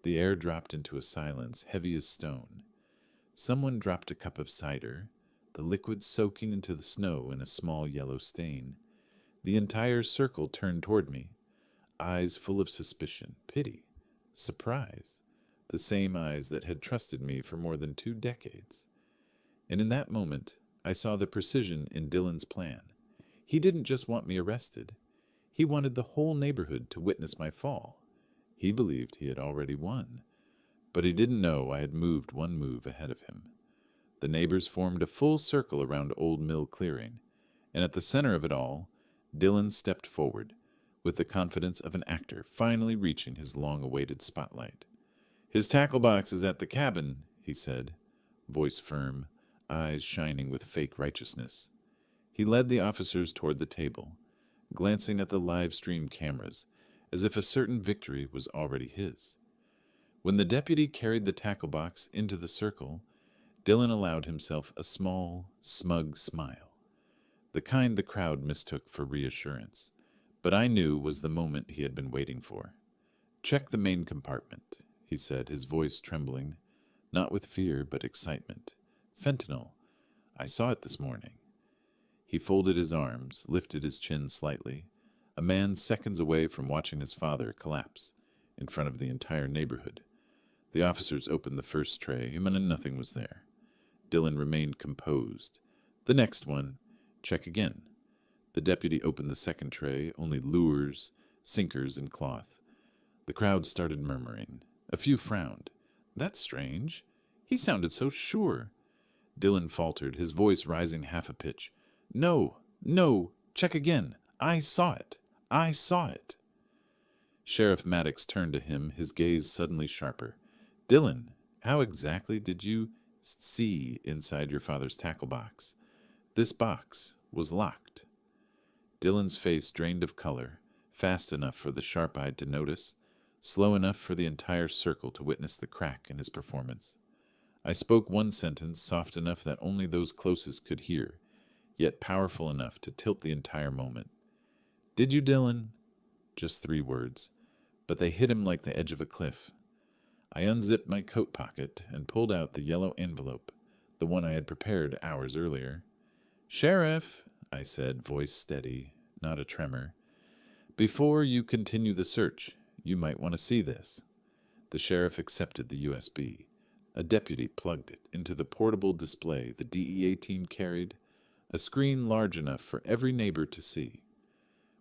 The air dropped into a silence heavy as stone. Someone dropped a cup of cider, the liquid soaking into the snow in a small yellow stain. The entire circle turned toward me, eyes full of suspicion, pity, surprise, the same eyes that had trusted me for more than 2 decades. And in that moment, I saw the precision in Dylan's plan. He didn't just want me arrested. He wanted the whole neighborhood to witness my fall. He believed he had already won, but he didn't know I had moved one move ahead of him. The neighbors formed a full circle around Old Mill Clearing, and at the center of it all, Dylan stepped forward, with the confidence of an actor finally reaching his long-awaited spotlight. "His tackle box is at the cabin," he said, voice firm, eyes shining with fake righteousness. He led the officers toward the table, glancing at the live stream cameras, as if a certain victory was already his. When the deputy carried the tackle box into the circle, Dylan allowed himself a small, smug smile, the kind the crowd mistook for reassurance, but I knew was the moment he had been waiting for. "Check the main compartment," he said, his voice trembling, not with fear but excitement. "Fentanyl. I saw it this morning." He folded his arms, lifted his chin slightly, a man seconds away from watching his father collapse in front of the entire neighborhood. The officers opened the first tray, and nothing was there. Dylan remained composed. "The next one. Check again." The deputy opened the second tray, only lures, sinkers, and cloth. The crowd started murmuring. A few frowned. "That's strange. He sounded so sure." Dylan faltered, his voice rising half a pitch. No, check again. I saw it. I saw it." Sheriff Maddox turned to him, his gaze suddenly sharper. "Dylan, how exactly did you see inside your father's tackle box? This box was locked." Dylan's face drained of color, fast enough for the sharp-eyed to notice, slow enough for the entire circle to witness the crack in his performance. I spoke one sentence soft enough that only those closest could hear, yet powerful enough to tilt the entire moment. "Did you, Dylan?" Just 3 words, but they hit him like the edge of a cliff. I unzipped my coat pocket and pulled out the yellow envelope, the one I had prepared hours earlier. "Sheriff," I said, voice steady, not a tremor, "before you continue the search, you might want to see this." The sheriff accepted the USB. A deputy plugged it into the portable display the DEA team carried, a screen large enough for every neighbor to see.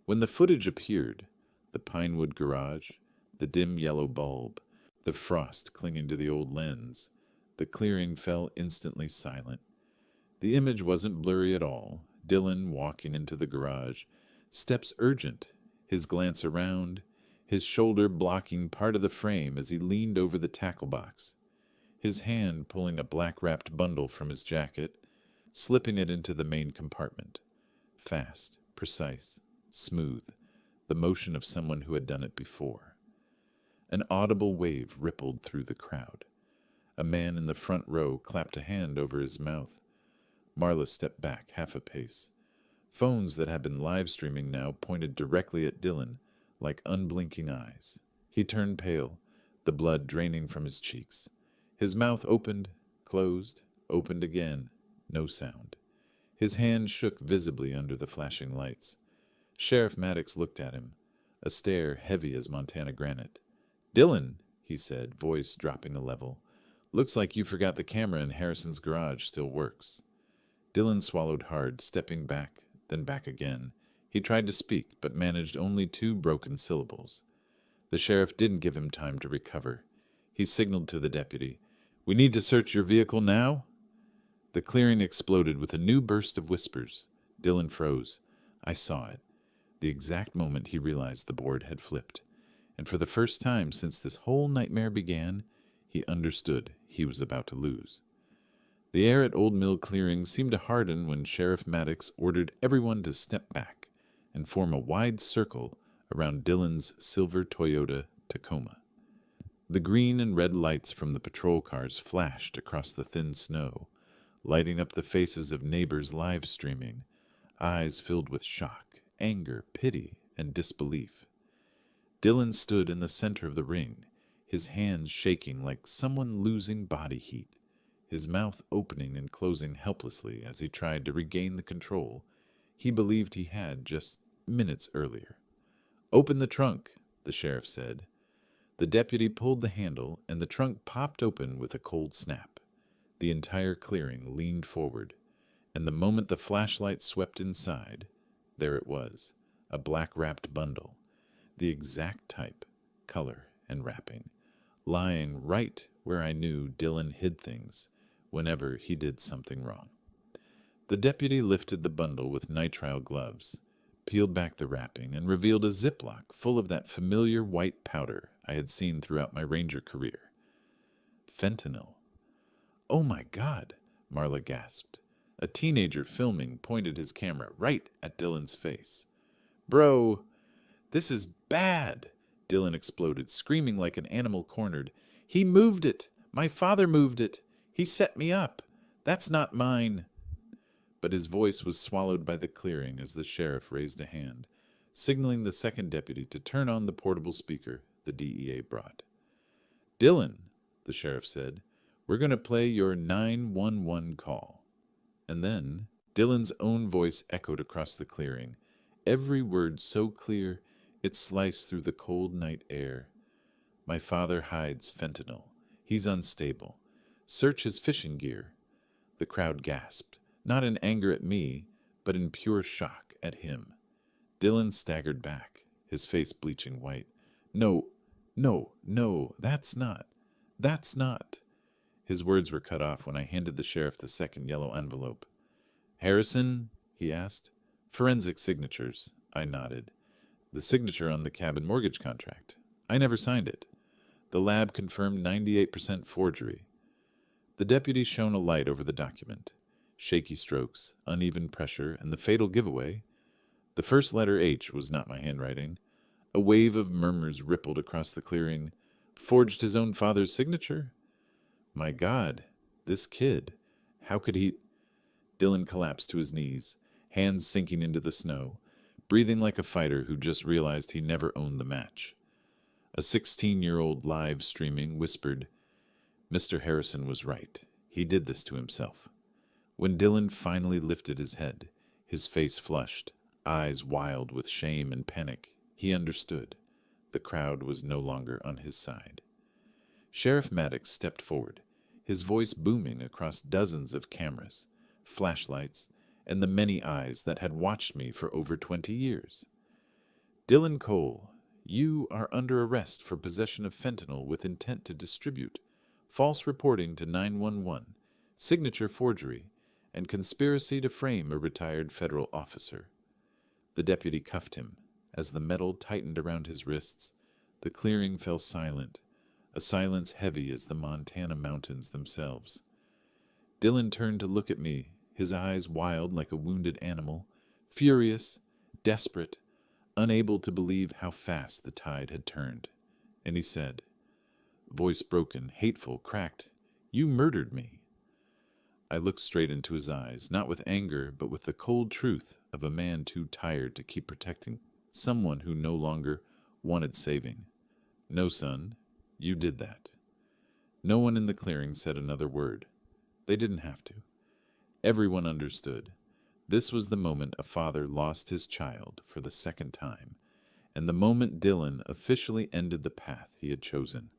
When the footage appeared, the pinewood garage, the dim yellow bulb, the frost clinging to the old lens, the clearing fell instantly silent. The image wasn't blurry at all. Dylan walking into the garage, steps urgent, his glance around, his shoulder blocking part of the frame as he leaned over the tackle box, his hand pulling a black-wrapped bundle from his jacket, slipping it into the main compartment. Fast, precise, smooth, the motion of someone who had done it before. An audible wave rippled through the crowd. A man in the front row clapped a hand over his mouth. Marla stepped back half a pace. Phones that had been live-streaming now pointed directly at Dylan, like unblinking eyes. He turned pale, the blood draining from his cheeks. His mouth opened, closed, opened again. No sound. His hand shook visibly under the flashing lights. Sheriff Maddox looked at him, a stare heavy as Montana granite. "Dylan," he said, voice dropping a level, "looks like you forgot the camera in Harrison's garage still works." Dylan swallowed hard, stepping back, then back again, He tried to speak, but managed only 2 broken syllables. The sheriff didn't give him time to recover. He signaled to the deputy, "We need to search your vehicle now?" The clearing exploded with a new burst of whispers. Dylan froze. I saw it. The exact moment he realized the board had flipped. And for the first time since this whole nightmare began, he understood he was about to lose. The air at Old Mill Clearing seemed to harden when Sheriff Maddox ordered everyone to step back and form a wide circle around Dylan's silver Toyota Tacoma. The green and red lights from the patrol cars flashed across the thin snow, lighting up the faces of neighbors live streaming, eyes filled with shock, anger, pity, and disbelief. Dylan stood in the center of the ring, his hands shaking like someone losing body heat, his mouth opening and closing helplessly as he tried to regain the control he believed he had just minutes earlier. "Open the trunk," the sheriff said. The deputy pulled the handle, and the trunk popped open with a cold snap. The entire clearing leaned forward, and the moment the flashlight swept inside, there it was, a black-wrapped bundle, the exact type, color, and wrapping, lying right where I knew Dylan hid things whenever he did something wrong. The deputy lifted the bundle with nitrile gloves, peeled back the wrapping, and revealed a Ziploc full of that familiar white powder I had seen throughout my ranger career. Fentanyl. "Oh my God," Marla gasped. A teenager filming pointed his camera right at Dylan's face. "Bro, this is bad," Dylan exploded, screaming like an animal cornered. "He moved it. My father moved it. He set me up. That's not mine." But his voice was swallowed by the clearing as the sheriff raised a hand, signaling the second deputy to turn on the portable speaker the DEA brought. "Dylan," the sheriff said, "we're going to play your 911 call." And then Dylan's own voice echoed across the clearing, every word so clear it sliced through the cold night air. "My father hides fentanyl. He's unstable. Search his fishing gear." The crowd gasped, not in anger at me, but in pure shock at him. Dylan staggered back, his face bleaching white. No, that's not. His words were cut off when I handed the sheriff the second yellow envelope. "Harrison?" he asked. "Forensic signatures," I nodded. "The signature on the cabin mortgage contract. I never signed it. The lab confirmed 98% forgery." The deputy shone a light over the document. Shaky strokes, uneven pressure, and the fatal giveaway. The first letter H was not my handwriting. A wave of murmurs rippled across the clearing. Forged his own father's signature? My God, this kid. How could he... Dylan collapsed to his knees, hands sinking into the snow, breathing like a fighter who just realized he never owned the match. A 16-year-old live streaming whispered, "Mr. Harrison was right. He did this to himself." When Dylan finally lifted his head, his face flushed, eyes wild with shame and panic, he understood. The crowd was no longer on his side. Sheriff Maddox stepped forward, his voice booming across dozens of cameras, flashlights, and the many eyes that had watched me for over 20 years. "Dylan Cole, you are under arrest for possession of fentanyl with intent to distribute, false reporting to 911, signature forgery, and conspiracy to frame a retired federal officer." The deputy cuffed him. As the metal tightened around his wrists, the clearing fell silent, a silence heavy as the Montana mountains themselves. Dylan turned to look at me, his eyes wild like a wounded animal, furious, desperate, unable to believe how fast the tide had turned. And he said, voice broken, hateful, cracked, "You murdered me." I looked straight into his eyes, not with anger, but with the cold truth of a man too tired to keep protecting someone who no longer wanted saving. "No, son, you did that." No one in the clearing said another word. They didn't have to. Everyone understood. This was the moment a father lost his child for the second time, and the moment Dylan officially ended the path he had chosen.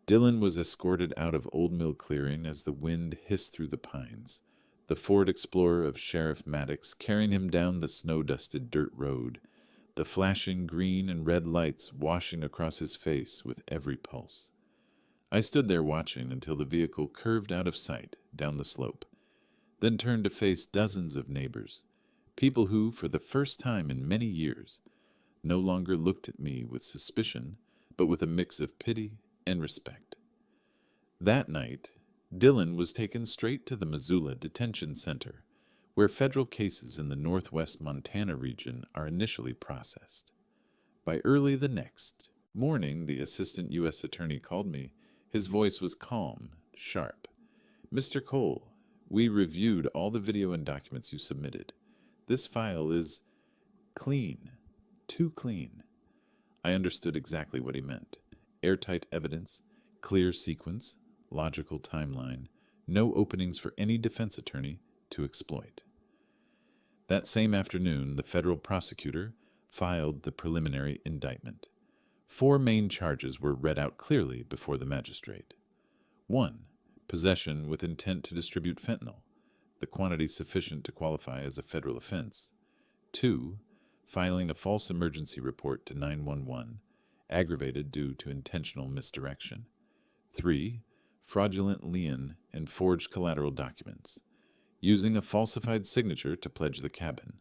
Dylan was escorted out of Old Mill Clearing as the wind hissed through the pines, The Ford Explorer of Sheriff Maddox carrying him down the snow-dusted dirt road, the flashing green and red lights washing across his face with every pulse. I stood there watching until the vehicle curved out of sight down the slope, then turned to face dozens of neighbors, people who, for the first time in many years, no longer looked at me with suspicion, but with a mix of pity and respect. That night, Dylan was taken straight to the Missoula Detention Center, where federal cases in the northwest Montana region are initially processed. By early the next morning, the assistant U.S. attorney called me. His voice was calm, sharp. "Mr. Cole, we reviewed all the video and documents you submitted. This file is clean, too clean." I understood exactly what he meant. Airtight evidence, clear sequence, logical timeline, no openings for any defense attorney to exploit. That same afternoon, the federal prosecutor filed the preliminary indictment. 4 main charges were read out clearly before the magistrate. 1. Possession with intent to distribute fentanyl, the quantity sufficient to qualify as a federal offense. 2. Filing a false emergency report to 911, aggravated due to intentional misdirection. 3. Fraudulent lien and forged collateral documents, using a falsified signature to pledge the cabin.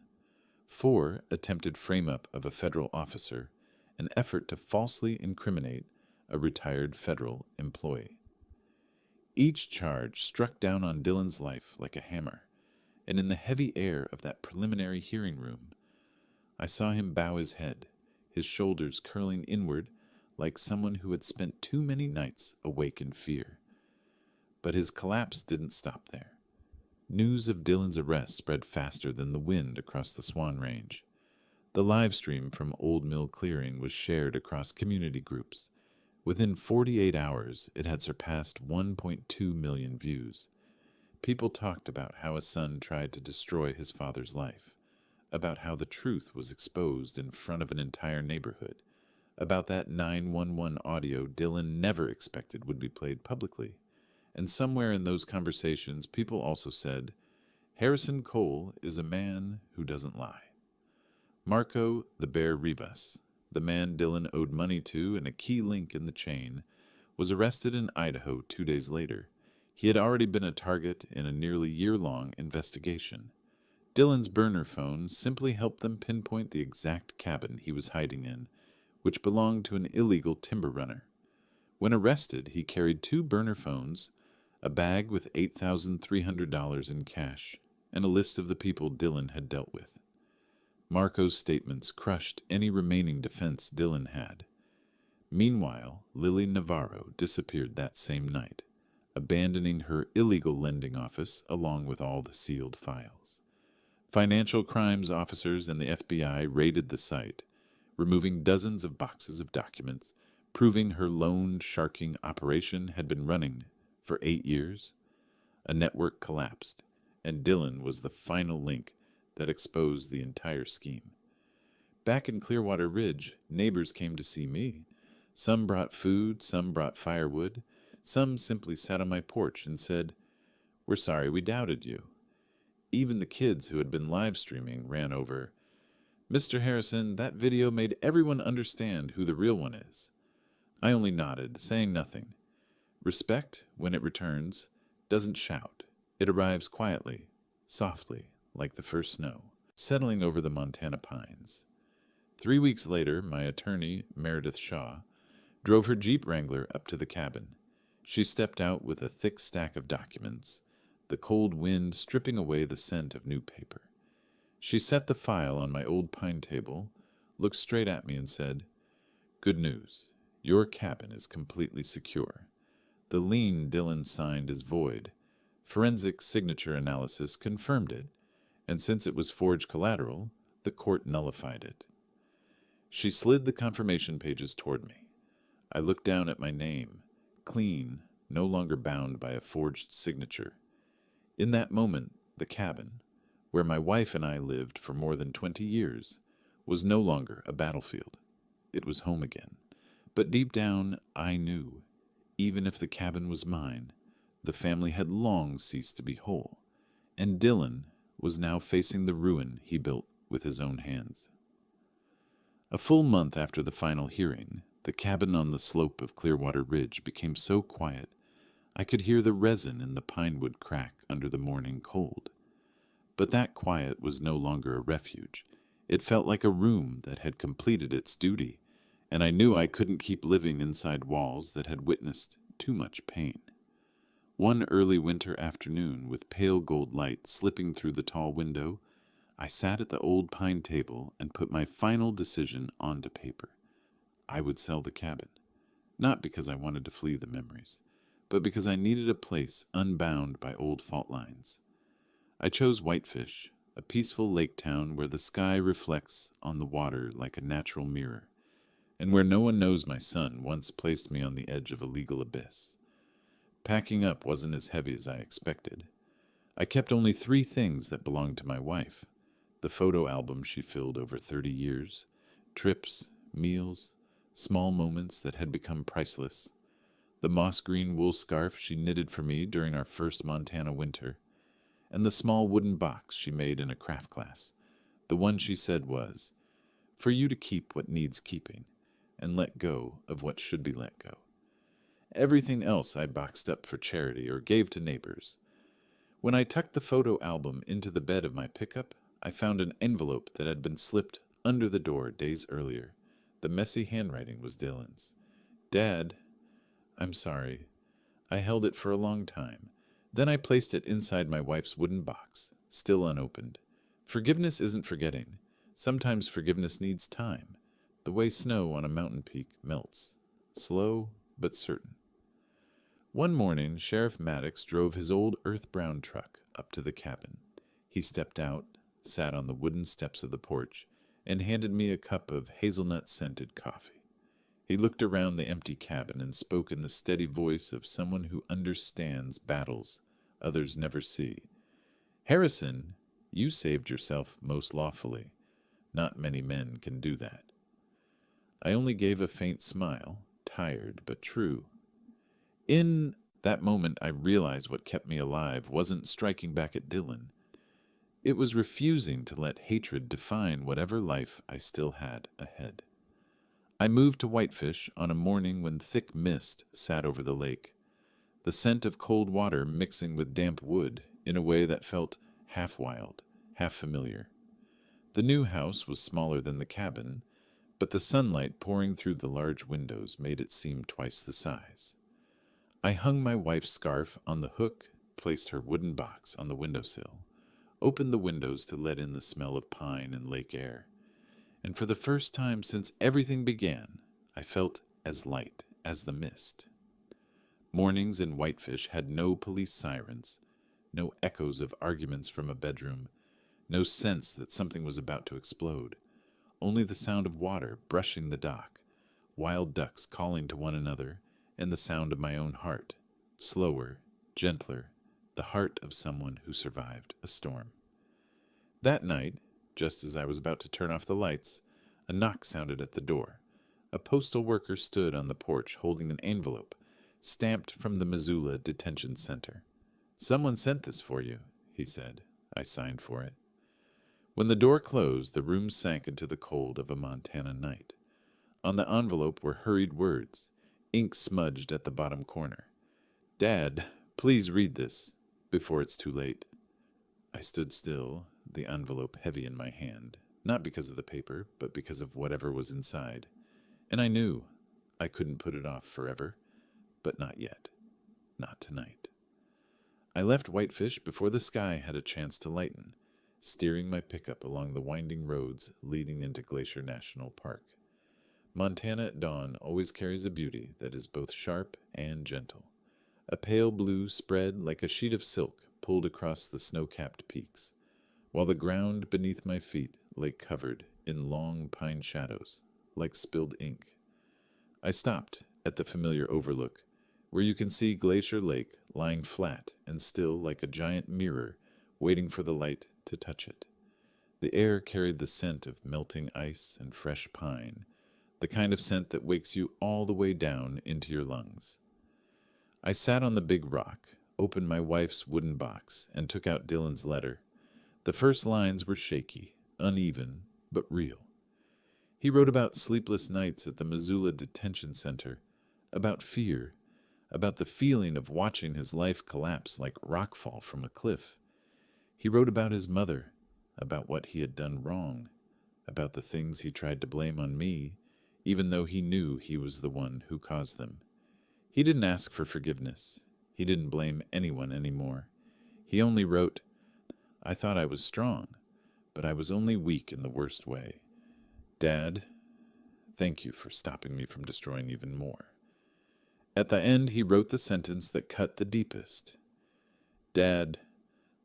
4. Attempted frame-up of a federal officer, an effort to falsely incriminate a retired federal employee. Each charge struck down on Dylan's life like a hammer, and in the heavy air of that preliminary hearing room, I saw him bow his head, his shoulders curling inward like someone who had spent too many nights awake in fear. But his collapse didn't stop there. News of Dylan's arrest spread faster than the wind across the Swan Range. The live stream from Old Mill Clearing was shared across community groups. Within 48 hours, it had surpassed 1.2 million views. People talked about how a son tried to destroy his father's life, about how the truth was exposed in front of an entire neighborhood, about that 911 audio Dylan never expected would be played publicly. And somewhere in those conversations, people also said, Harrison Cole is a man who doesn't lie. Marco the Bear Rivas, the man Dylan owed money to and a key link in the chain, was arrested in Idaho 2 days later. He had already been a target in a nearly year-long investigation. Dylan's burner phone simply helped them pinpoint the exact cabin he was hiding in, which belonged to an illegal timber runner. When arrested, he carried 2 burner phones, a bag with $8,300 in cash, and a list of the people Dylan had dealt with. Marco's statements crushed any remaining defense Dylan had. Meanwhile, Lily Navarro disappeared that same night, abandoning her illegal lending office along with all the sealed files. Financial crimes officers and the FBI raided the site, removing dozens of boxes of documents, proving her loan sharking operation had been running for 8 years. A network collapsed, and Dylan was the final link that exposed the entire scheme. Back in Clearwater Ridge, neighbors came to see me. Some brought food, some brought firewood, some simply sat on my porch and said, "We're sorry we doubted you." Even the kids who had been live streaming ran over, "Mr. Harrison, that video made everyone understand who the real one is." I only nodded, saying nothing. Respect, when it returns, doesn't shout. It arrives quietly, softly, like the first snow, settling over the Montana pines. 3 weeks later, my attorney, Meredith Shaw, drove her Jeep Wrangler up to the cabin. She stepped out with a thick stack of documents, the cold wind stripping away the scent of new paper. She set the file on my old pine table, looked straight at me and said, "Good news. Your cabin is completely secure. The lien Dylan signed is void. Forensic signature analysis confirmed it, and since it was forged collateral, the court nullified it." She slid the confirmation pages toward me. I looked down at my name, clean, no longer bound by a forged signature. In that moment, the cabin, where my wife and I lived for more than 20 years, was no longer a battlefield. It was home again. But deep down, I knew, even if the cabin was mine, the family had long ceased to be whole, And Dylan was now facing the ruin he built with his own hands. A full month after the final hearing, the cabin on the slope of Clearwater Ridge became so quiet I could hear the resin in the pine wood crack under the morning cold. But that quiet was no longer a refuge. It felt like a room that had completed its duty, and I knew I couldn't keep living inside walls that had witnessed too much pain. One early winter afternoon, with pale gold light slipping through the tall window, I sat at the old pine table and put my final decision onto paper. I would sell the cabin, not because I wanted to flee the memories, but because I needed a place unbound by old fault lines. I chose Whitefish, a peaceful lake town where the sky reflects on the water like a natural mirror, and where no one knows my son once placed me on the edge of a legal abyss. Packing up wasn't as heavy as I expected. I kept only 3 things that belonged to my wife: the photo album she filled over 30 years, trips, meals, small moments that had become priceless, the moss green wool scarf she knitted for me during our first Montana winter, and the small wooden box she made in a craft class, the one she said was, "For you to keep what needs keeping, and let go of what should be let go." Everything else I boxed up for charity or gave to neighbors. When I tucked the photo album into the bed of my pickup, I found an envelope that had been slipped under the door days earlier. The messy handwriting was Dylan's. "Dad, I'm sorry. I held it for a long time. Then I placed it inside my wife's wooden box, still unopened. Forgiveness isn't forgetting. Sometimes forgiveness needs time, the way snow on a mountain peak melts, slow but certain." One morning, Sheriff Maddox drove his old earth-brown truck up to the cabin. He stepped out, sat on the wooden steps of the porch, and handed me a cup of hazelnut-scented coffee. He looked around the empty cabin and spoke in the steady voice of someone who understands battles others never see. "Harrison, you saved yourself most lawfully. Not many men can do that." I only gave a faint smile, tired but true. In that moment, I realized what kept me alive wasn't striking back at Dylan. It was refusing to let hatred define whatever life I still had ahead. I moved to Whitefish on a morning when thick mist sat over the lake, the scent of cold water mixing with damp wood in a way that felt half wild, half familiar. The new house was smaller than the cabin, but the sunlight pouring through the large windows made it seem twice the size. I hung my wife's scarf on the hook, placed her wooden box on the windowsill, opened the windows to let in the smell of pine and lake air, and for the first time since everything began, I felt as light as the mist. Mornings in Whitefish had no police sirens, no echoes of arguments from a bedroom, no sense that something was about to explode, only the sound of water brushing the dock, wild ducks calling to one another, and the sound of my own heart, slower, gentler, the heart of someone who survived a storm. That night, just as I was about to turn off the lights, a knock sounded at the door. A postal worker stood on the porch holding an envelope, stamped from the Missoula Detention Center. "Someone sent this for you," he said. I signed for it. When the door closed, the room sank into the cold of a Montana night. On the envelope were hurried words, ink smudged at the bottom corner. "Dad, please read this before it's too late." I stood still, the envelope heavy in my hand, not because of the paper, but because of whatever was inside. And I knew I couldn't put it off forever, but not yet, not tonight. I left Whitefish before the sky had a chance to lighten, steering my pickup along the winding roads leading into Glacier National Park. Montana at dawn always carries a beauty that is both sharp and gentle. A pale blue spread like a sheet of silk pulled across the snow-capped peaks, while the ground beneath my feet lay covered in long pine shadows, like spilled ink. I stopped at the familiar overlook, where you can see Glacier Lake lying flat and still like a giant mirror waiting for the light to touch it. The air carried the scent of melting ice and fresh pine, the kind of scent that wakes you all the way down into your lungs. I sat on the big rock, opened my wife's wooden box and took out Dylan's letter. The first lines were shaky, uneven, but real. He wrote about sleepless nights at the Missoula Detention Center, about fear, about the feeling of watching his life collapse like rockfall from a cliff. He wrote about his mother, about what he had done wrong, about the things he tried to blame on me, even though he knew he was the one who caused them. He didn't ask for forgiveness. He didn't blame anyone anymore. He only wrote, "I thought I was strong, but I was only weak in the worst way. Dad, thank you for stopping me from destroying even more." At the end, he wrote the sentence that cut the deepest. "Dad,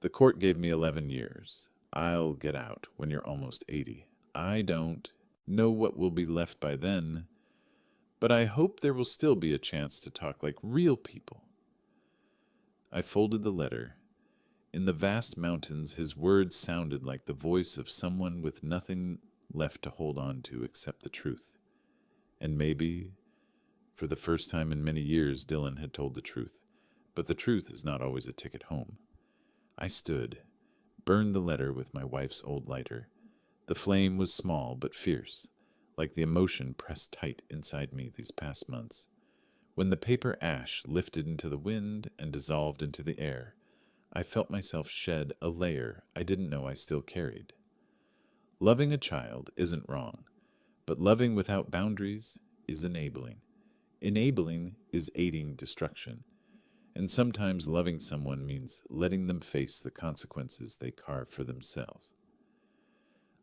the court gave me 11 years. I'll get out when you're almost 80. I don't know what will be left by then, but I hope there will still be a chance to talk like real people." I folded the letter. In the vast mountains, his words sounded like the voice of someone with nothing left to hold on to except the truth. And maybe, for the first time in many years, Dylan had told the truth. But the truth is not always a ticket home. I stood, burned the letter with my wife's old lighter. The flame was small but fierce, like the emotion pressed tight inside me these past months. When the paper ash lifted into the wind and dissolved into the air, I felt myself shed a layer I didn't know I still carried. Loving a child isn't wrong, but loving without boundaries is enabling. Enabling is aiding destruction, and sometimes loving someone means letting them face the consequences they carve for themselves.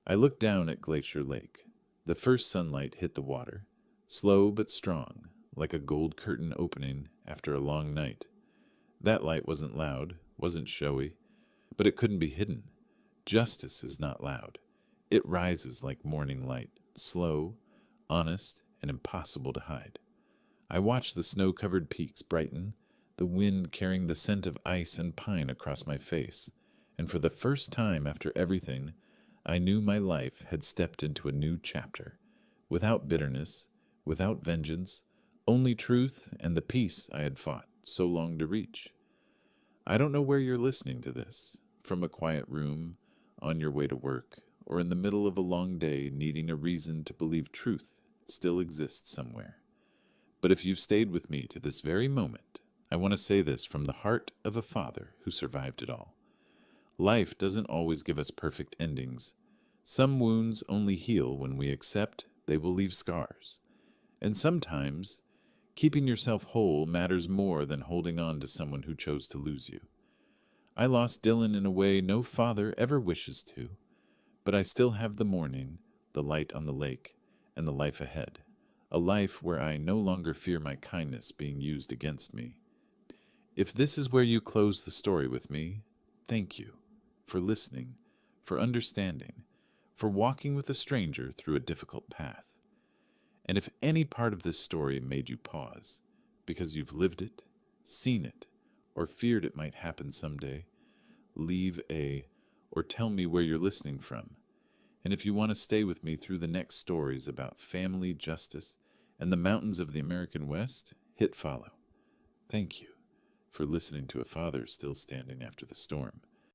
I looked down at Glacier Lake. The first sunlight hit the water, slow but strong, like a gold curtain opening after a long night. That light wasn't loud, wasn't showy, but it couldn't be hidden. Justice is not loud. It rises like morning light, slow, honest, and impossible to hide. I watched the snow-covered peaks brighten, the wind carrying the scent of ice and pine across my face, and for the first time after everything, I knew my life had stepped into a new chapter, without bitterness, without vengeance, only truth and the peace I had fought so long to reach. I don't know where you're listening to this, from a quiet room, on your way to work, or in the middle of a long day needing a reason to believe truth still exists somewhere. But if you've stayed with me to this very moment, I want to say this from the heart of a father who survived it all. Life doesn't always give us perfect endings. Some wounds only heal when we accept they will leave scars. And sometimes, keeping yourself whole matters more than holding on to someone who chose to lose you. I lost Dylan in a way no father ever wishes to, but I still have the morning, the light on the lake, and the life ahead. A life where I no longer fear my kindness being used against me. If this is where you close the story with me, thank you for listening, for understanding, for walking with a stranger through a difficult path. And if any part of this story made you pause, because you've lived it, seen it, or feared it might happen someday, leave or tell me where you're listening from. And if you want to stay with me through the next stories about family, justice, and the mountains of the American West, hit follow. Thank you for listening to a father still standing after the storm.